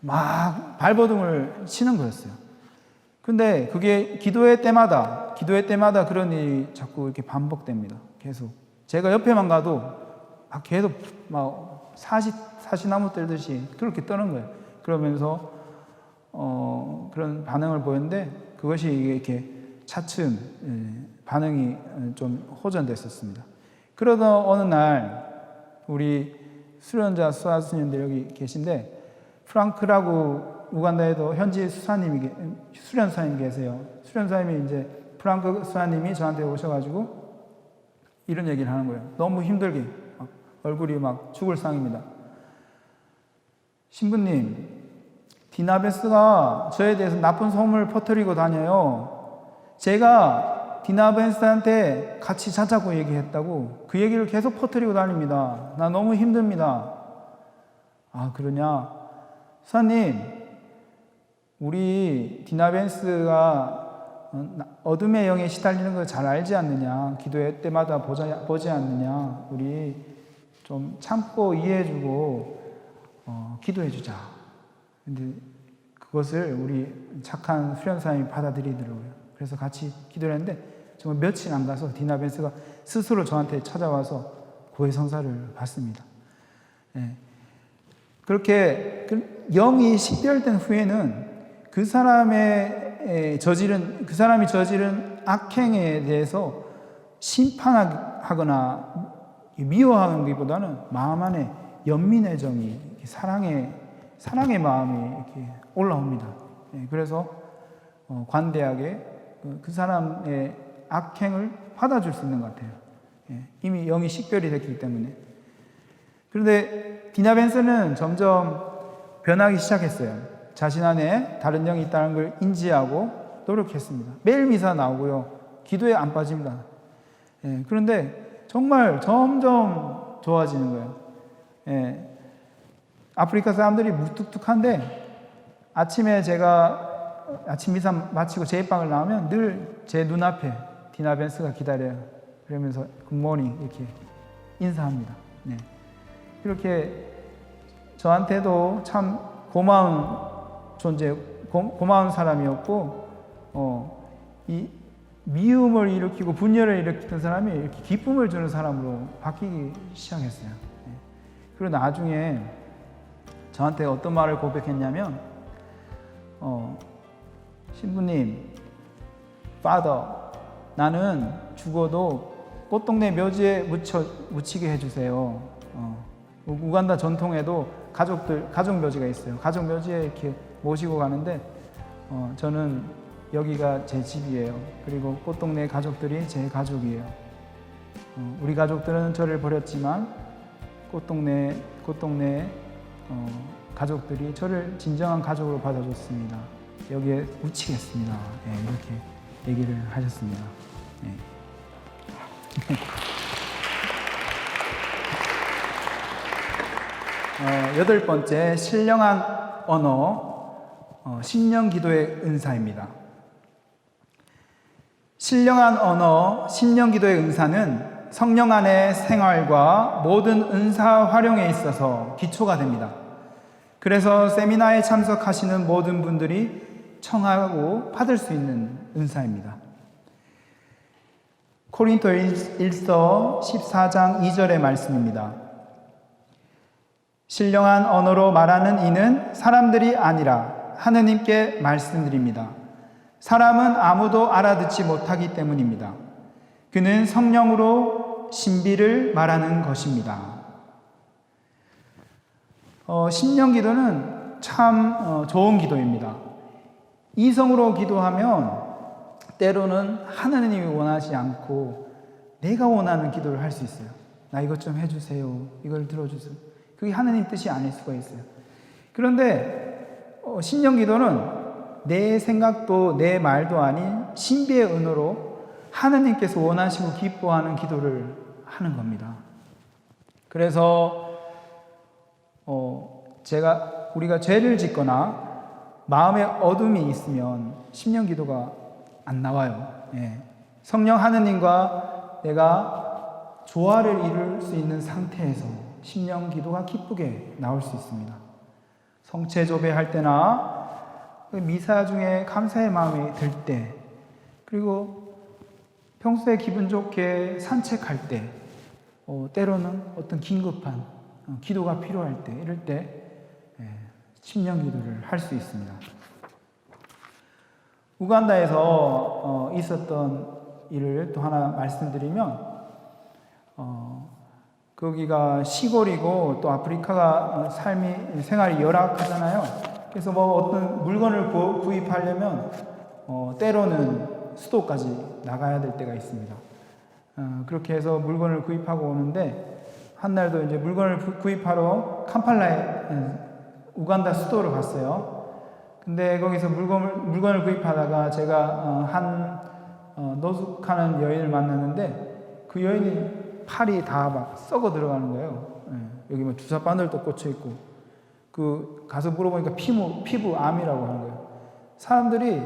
막 발버둥을 치는 거였어요. 근데 그게 기도회 때마다 그런 일이 자꾸 이렇게 반복됩니다. 계속 제가 옆에만 가도 계속 막 사시나무 떨듯이 그렇게 떠는 거예요. 그러면서 그런 반응을 보였는데 그것이 이렇게 차츰 반응이 좀 호전됐었습니다. 그러던 어느 날 우리 수련자 수사스님들 여기 계신데 프랑크라고 우간다에도 현지 수련사님 계세요. 수련사님이 이제 프랑크 수사님이 저한테 오셔가지고 이런 얘기를 하는 거예요. 너무 힘들게 얼굴이 막 죽을 상입니다. 신부님, 디나 벤스가 저에 대해서 나쁜 소문을 퍼뜨리고 다녀요. 제가 디나 벤스한테 같이 자자고 얘기했다고 그 얘기를 계속 퍼뜨리고 다닙니다. 나 너무 힘듭니다. 아, 그러냐? 수사님, 우리 디나 벤스가 어둠의 영에 시달리는 걸 잘 알지 않느냐? 기도회 때마다 보지 않느냐? 우리 좀 참고 이해해주고 기도해주자. 근데 그것을 우리 착한 수련사님이 받아들이더라고요. 그래서 같이 기도를 했는데 정말 며칠 안 가서 디나 벤스가 스스로 저한테 찾아와서 고해성사를 받습니다. 그렇게 영이 식별된 후에는 그 사람이 저지른 악행에 대해서 심판하거나 미워하는 것보다는 마음 안에 연민의 정이, 사랑의 마음이 이렇게 올라옵니다. 그래서 관대하게 그 사람의 악행을 받아줄 수 있는 것 같아요. 이미 영이 식별이 됐기 때문에. 그런데 디나 벤스는 점점 변하기 시작했어요. 자신 안에 다른 영이 있다는 걸 인지하고 노력했습니다. 매일 미사 나오고요. 기도에 안 빠집니다. 그런데 정말 점점 좋아지는 거예요. 아프리카 사람들이 무뚝뚝한데 아침에 제가 아침 미사 마치고 제 방을 나오면 늘 제 눈앞에 디나 벤스가 기다려요. 그러면서 굿모닝 이렇게 인사합니다. 그렇게 저한테도 참 고마운 존재, 고마운 사람이었고 이 미움을 일으키고 분열을 일으키던 사람이 이렇게 기쁨을 주는 사람으로 바뀌기 시작했어요. 그리고 나중에 저한테 어떤 말을 고백했냐면 신부님, Father, 나는 죽어도 꽃동네 묘지에 묻히게 해주세요. 우간다 전통에도 가족 묘지가 있어요. 가족 묘지에 이렇게 모시고 가는데 저는 여기가 제 집이에요. 그리고 꽃동네 가족들이 제 가족이에요. 우리 가족들은 저를 버렸지만 꽃동네 가족들이 저를 진정한 가족으로 받아줬습니다. 여기에 묻히겠습니다. 이렇게 얘기를 하셨습니다. 여덟 번째, 신령한 언어, 심령 기도의 은사입니다. 신령한 언어, 심령 기도의 은사는 성령 안의 생활과 모든 은사 활용에 있어서 기초가 됩니다. 그래서 세미나에 참석하시는 모든 분들이 청하고 받을 수 있는 은사입니다. 고린도 1서 14장 2절의 말씀입니다. 신령한 언어로 말하는 이는 사람들이 아니라 하느님께 말씀드립니다. 사람은 아무도 알아듣지 못하기 때문입니다. 그는 성령으로 신비를 말하는 것입니다. 심령 기도는 참 좋은 기도입니다. 이성으로 기도하면 때로는 하나님이 원하지 않고 내가 원하는 기도를 할 수 있어요. 나 이것 좀 해주세요. 이걸 들어주세요. 그게 하나님 뜻이 아닐 수가 있어요. 그런데 심령 기도는 내 생각도 내 말도 아닌 신비의 은혜로 하나님께서 원하시고 기뻐하는 기도를 하는 겁니다. 그래서 우리가 죄를 짓거나 마음에 어둠이 있으면 심령 기도가 안 나와요. 성령 하느님과 내가 조화를 이룰 수 있는 상태에서 심령 기도가 기쁘게 나올 수 있습니다. 성체조배할 때나 미사 중에 감사의 마음이 들 때, 그리고 평소에 기분 좋게 산책할 때, 때로는 어떤 긴급한 기도가 필요할 때, 이럴 때 심령 기도를 할 수 있습니다. 우간다에서 있었던 일을 또 하나 말씀드리면, 거기가 시골이고 또 아프리카가 생활이 열악하잖아요. 그래서 어떤 물건을 구입하려면 때로는 수도까지 나가야 될 때가 있습니다. 그렇게 해서 물건을 구입하고 오는데, 한 날도 이제 물건을 구입하러 캄팔라에 우간다 수도로 갔어요. 근데 거기서 물건을 구입하다가 제가 노숙하는 여인을 만났는데, 그 여인이 팔이 다 막 썩어 들어가는 거예요. 여기 주사 바늘도 꽂혀 있고, 가서 물어보니까 피부암이라고 하는 거예요. 사람들이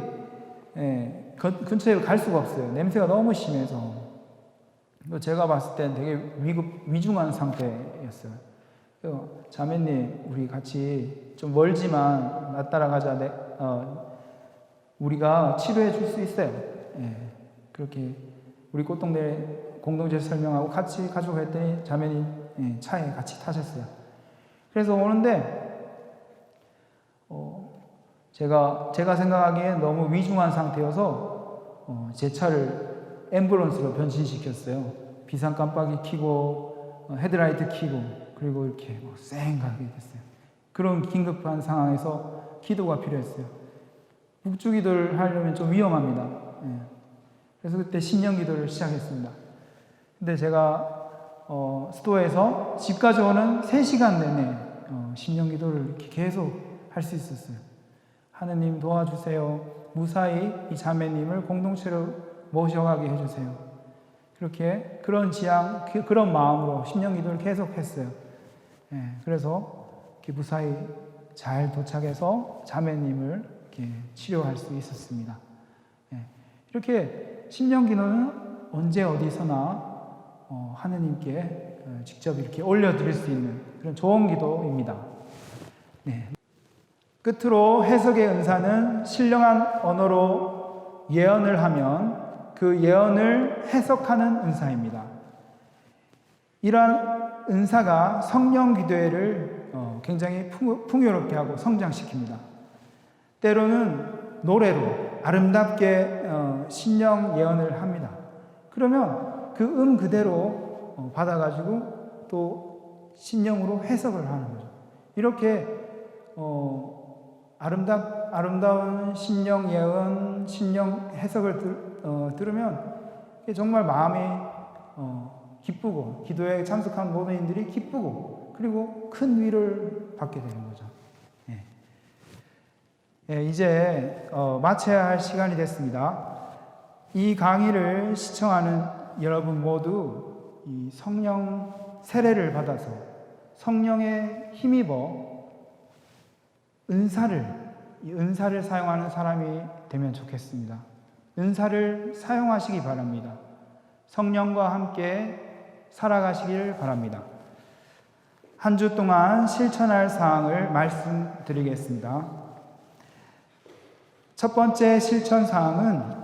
근처에 갈 수가 없어요. 냄새가 너무 심해서. 제가 봤을 땐 되게 위중한 상태였어요. 자매님, 우리 같이 좀 멀지만 나 따라가자. 우리가 치료해 줄 수 있어요. 그렇게 우리 꽃동네 공동체 설명하고 같이 가지고 갔더니 자매님 차에 같이 타셨어요. 그래서 오는데 제가 생각하기엔 너무 위중한 상태여서 제 차를 앰뷸런스로 변신시켰어요. 비상 깜빡이 켜고 헤드라이트 켜고, 그리고 이렇게 쌩하게 됐어요. 그런 긴급한 상황에서 기도가 필요했어요. 묵주 기도를 하려면 좀 위험합니다. 그래서 그때 심령 기도를 시작했습니다. 근데 제가 스토어에서 집까지 오는 3시간 내내 심령 기도를 이렇게 계속 할 수 있었어요. 하느님 도와주세요. 무사히 이 자매님을 공동체로 모셔가게 해주세요. 그런 마음으로 심령 기도를 계속 했어요. 그래서 이렇게 무사히 잘 도착해서 자매님을 이렇게 치료할 수 있었습니다. 이렇게 심령 기도는 언제 어디서나 하느님께 직접 이렇게 올려드릴 수 있는 그런 좋은 기도입니다. 끝으로 해석의 은사는 신령한 언어로 예언을 하면 그 예언을 해석하는 은사입니다. 이러한 은사가 성령 기도회를 굉장히 풍요롭게 하고 성장시킵니다. 때로는 노래로 아름답게 신령 예언을 합니다. 그러면 그 그대로 받아가지고 또 신령으로 해석을 하는 거죠. 이렇게 아름다운 신령 예언, 신령 해석을 들으면 정말 마음이 기쁘고, 기도에 참석한 모든 이들이 기쁘고, 그리고 큰 위를 받게 되는 거죠. 이제 마쳐야 할 시간이 됐습니다. 이 강의를 시청하는 여러분 모두 이 성령 세례를 받아서 성령에 힘입어 은사를 사용하는 사람이 되면 좋겠습니다. 은사를 사용하시기 바랍니다. 성령과 함께 살아가시길 바랍니다. 한 주 동안 실천할 사항을 말씀드리겠습니다. 첫 번째 실천 사항은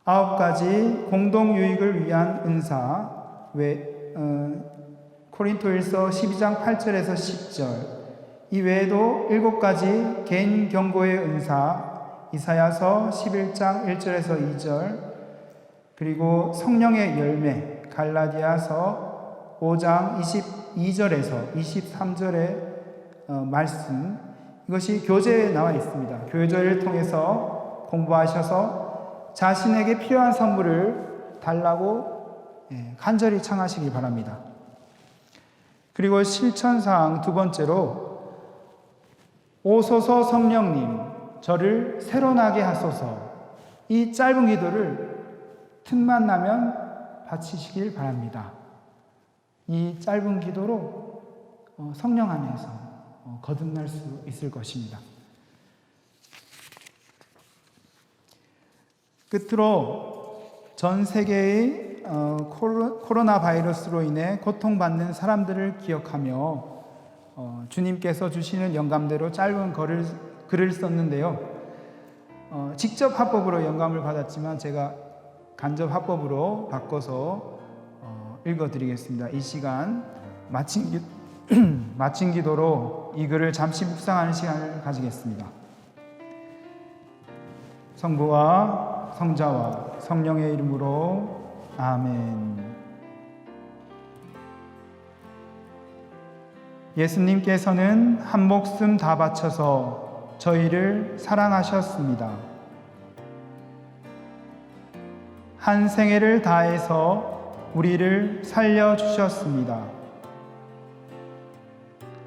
9가지 공동 유익을 위한 은사, 코린토일서 12장 8절에서 10절, 이 외에도 7가지 개인 경고의 은사, 이사야서 11장 1절에서 2절, 그리고 성령의 열매, 갈라디아서 5장 22절에서 23절의 말씀, 이것이 교재에 나와 있습니다. 교재를 통해서 공부하셔서 자신에게 필요한 선물을 달라고 간절히 청하시기 바랍니다. 그리고 실천사항 두 번째로, 오소서 성령님, 저를 새로 나게 하소서. 이 짧은 기도를 틈만 나면 바치시길 바랍니다. 이 짧은 기도로 성령 안에서 거듭날 수 있을 것입니다. 끝으로 전 세계의 코로나 바이러스로 인해 고통받는 사람들을 기억하며 주님께서 주시는 영감대로 짧은 글을 썼는데요. 직접 합법으로 영감을 받았지만 제가 간접 합법으로 바꿔서 읽어드리겠습니다. 이 시간 마친 기도로 이 글을 잠시 묵상하는 시간을 가지겠습니다. 성부와 성자와 성령의 이름으로 아멘. 예수님께서는 한 목숨 다 바쳐서 저희를 사랑하셨습니다. 한 생애를 다해서 우리를 살려주셨습니다.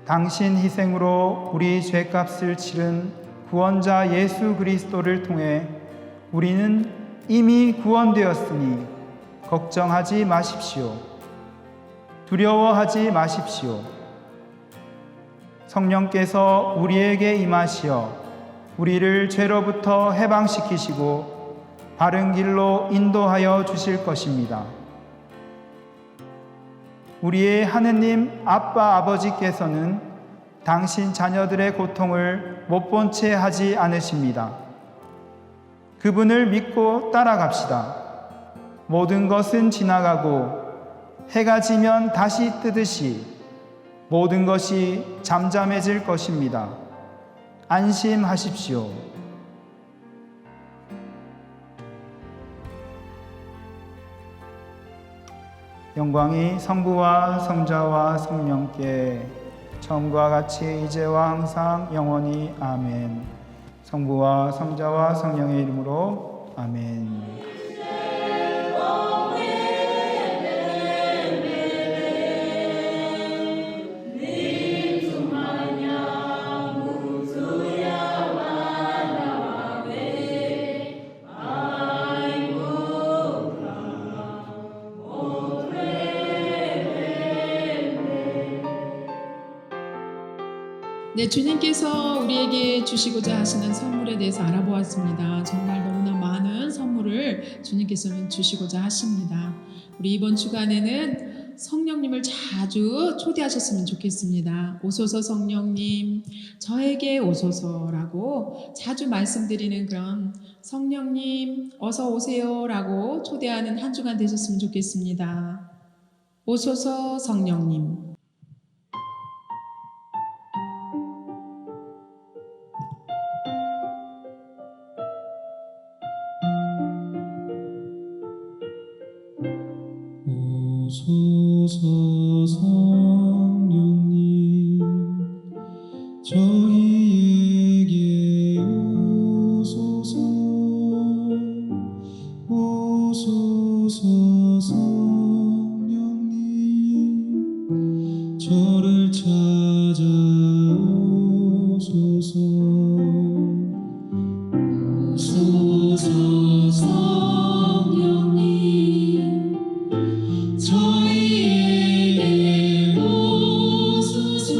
당신 희생으로 우리 죄값을 치른 구원자 예수 그리스도를 통해 우리는 이미 구원되었으니 걱정하지 마십시오. 두려워하지 마십시오. 성령께서 우리에게 임하시어 우리를 죄로부터 해방시키시고 바른 길로 인도하여 주실 것입니다. 우리의 하느님 아빠 아버지께서는 당신 자녀들의 고통을 못 본 채 하지 않으십니다. 그분을 믿고 따라갑시다. 모든 것은 지나가고 해가 지면 다시 뜨듯이 모든 것이 잠잠해질 것입니다. 안심하십시오. 영광이 성부와 성자와 성령께 처음과 같이 이제와 항상 영원히 아멘. 성부와 성자와 성령의 이름으로 아멘. 네, 주님께서 우리에게 주시고자 하시는 선물에 대해서 알아보았습니다. 정말 너무나 많은 선물을 주님께서는 주시고자 하십니다. 우리 이번 주간에는 성령님을 자주 초대하셨으면 좋겠습니다. 오소서 성령님, 저에게 오소서라고 자주 말씀드리는 그런 성령님 어서 오세요라고 초대하는 한 주간 되셨으면 좋겠습니다. 오소서 성령님. 오소서 성령님 저희에게 오소서 오소서 성령님 저를 찾아오소서 오소서 성령님 저희에게 오소서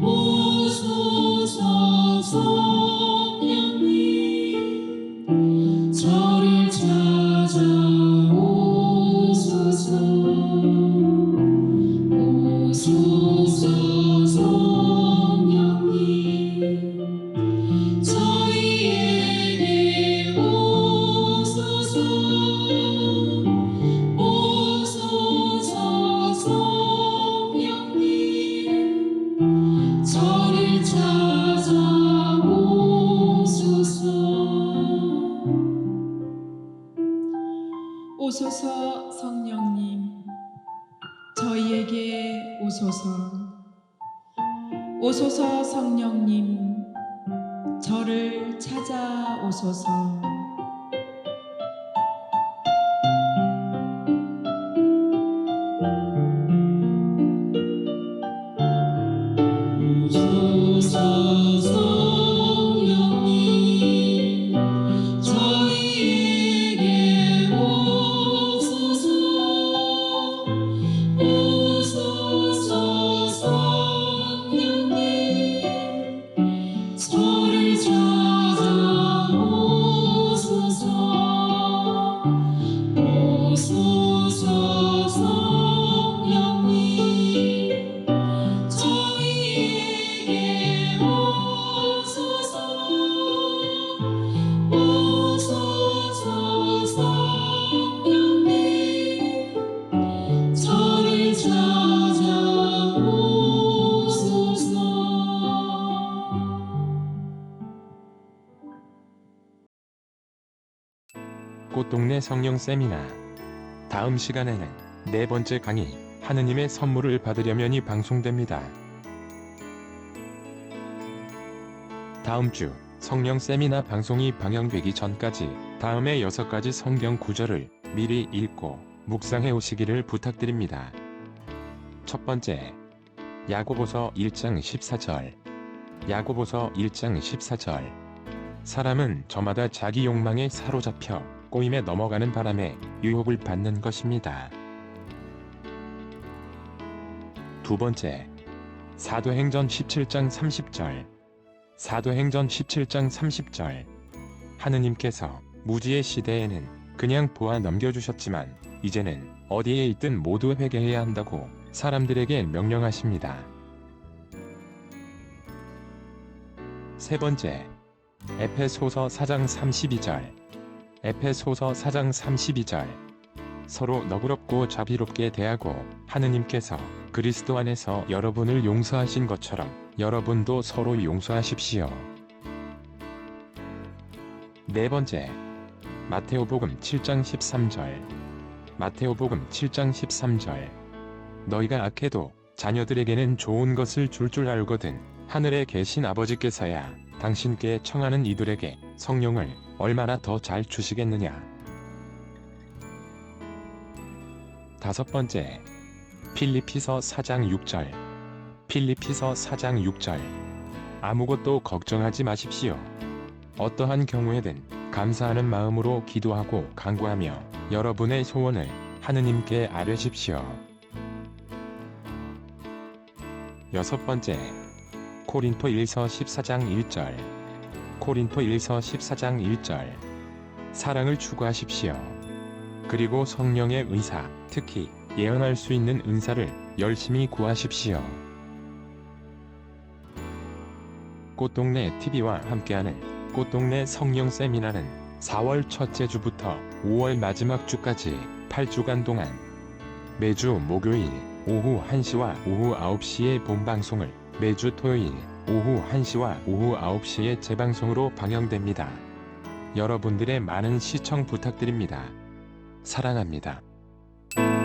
오소서 성령님 저를 찾아오소서 오소서 성령님 저희에게 오소서 오소서 성령님 저를 찾아오소서 오소서 성령님 저희에게 오소서 오소서 성령님 저를 찾아오소서 오소서 성령님 저희에게 오소서 오소서 성령님 저를 찾아오소서 오소서 성령님 저희에게 오소서 오소서 성령님 저를 찾아오소서 꽃동네 성령 세미나. 다음 시간에는 네 번째 강의, 하느님의 선물을 받으려면이 방송됩니다. 다음 주 성령 세미나 방송이 방영되기 전까지 다음의 6가지 성경 구절을 미리 읽고 묵상해 오시기를 부탁드립니다. 첫 번째, 야고보서 1장 14절. 야고보서 1장 14절. 사람은 저마다 자기 욕망에 사로잡혀 꼬임에 넘어가는 바람에 유혹을 받는 것입니다. 두 번째, 사도행전 17장 30절. 사도행전 17장 30절. 하느님께서 무지의 시대에는 그냥 보아 넘겨주셨지만 이제는 어디에 있든 모두 회개해야 한다고 사람들에게 명령하십니다. 세 번째, 에페소서 4장 32절. 에페소서 4장 32절. 서로 너그럽고 자비롭게 대하고 하느님께서 그리스도 안에서 여러분을 용서하신 것처럼 여러분도 서로 용서하십시오. 네 번째, 마테오복음 7장 13절. 마테오복음 7장 13절. 너희가 악해도 자녀들에게는 좋은 것을 줄 알거든 하늘에 계신 아버지께서야 당신께 청하는 이들에게 성령을 얼마나 더 잘 주시겠느냐. 다섯 번째, 필리피서 4장 6절. 필리피서 4장 6절. 아무것도 걱정하지 마십시오. 어떠한 경우에든 감사하는 마음으로 기도하고 간구하며 여러분의 소원을 하느님께 아뢰십시오. 여섯 번째, 코린토1서 14장 1절. 코린토1서 14장 1절. 사랑을 추구하십시오. 그리고 성령의 의사, 특히 예언할 수 있는 은사를 열심히 구하십시오. 꽃동네 TV와 함께하는 꽃동네 성령 세미나는 4월 첫째 주부터 5월 마지막 주까지 8주간 동안 매주 목요일 오후 1시와 오후 9시에 본방송을 매주 토요일 오후 1시와 오후 9시에 재방송으로 방영됩니다. 여러분들의 많은 시청 부탁드립니다. 사랑합니다. 네.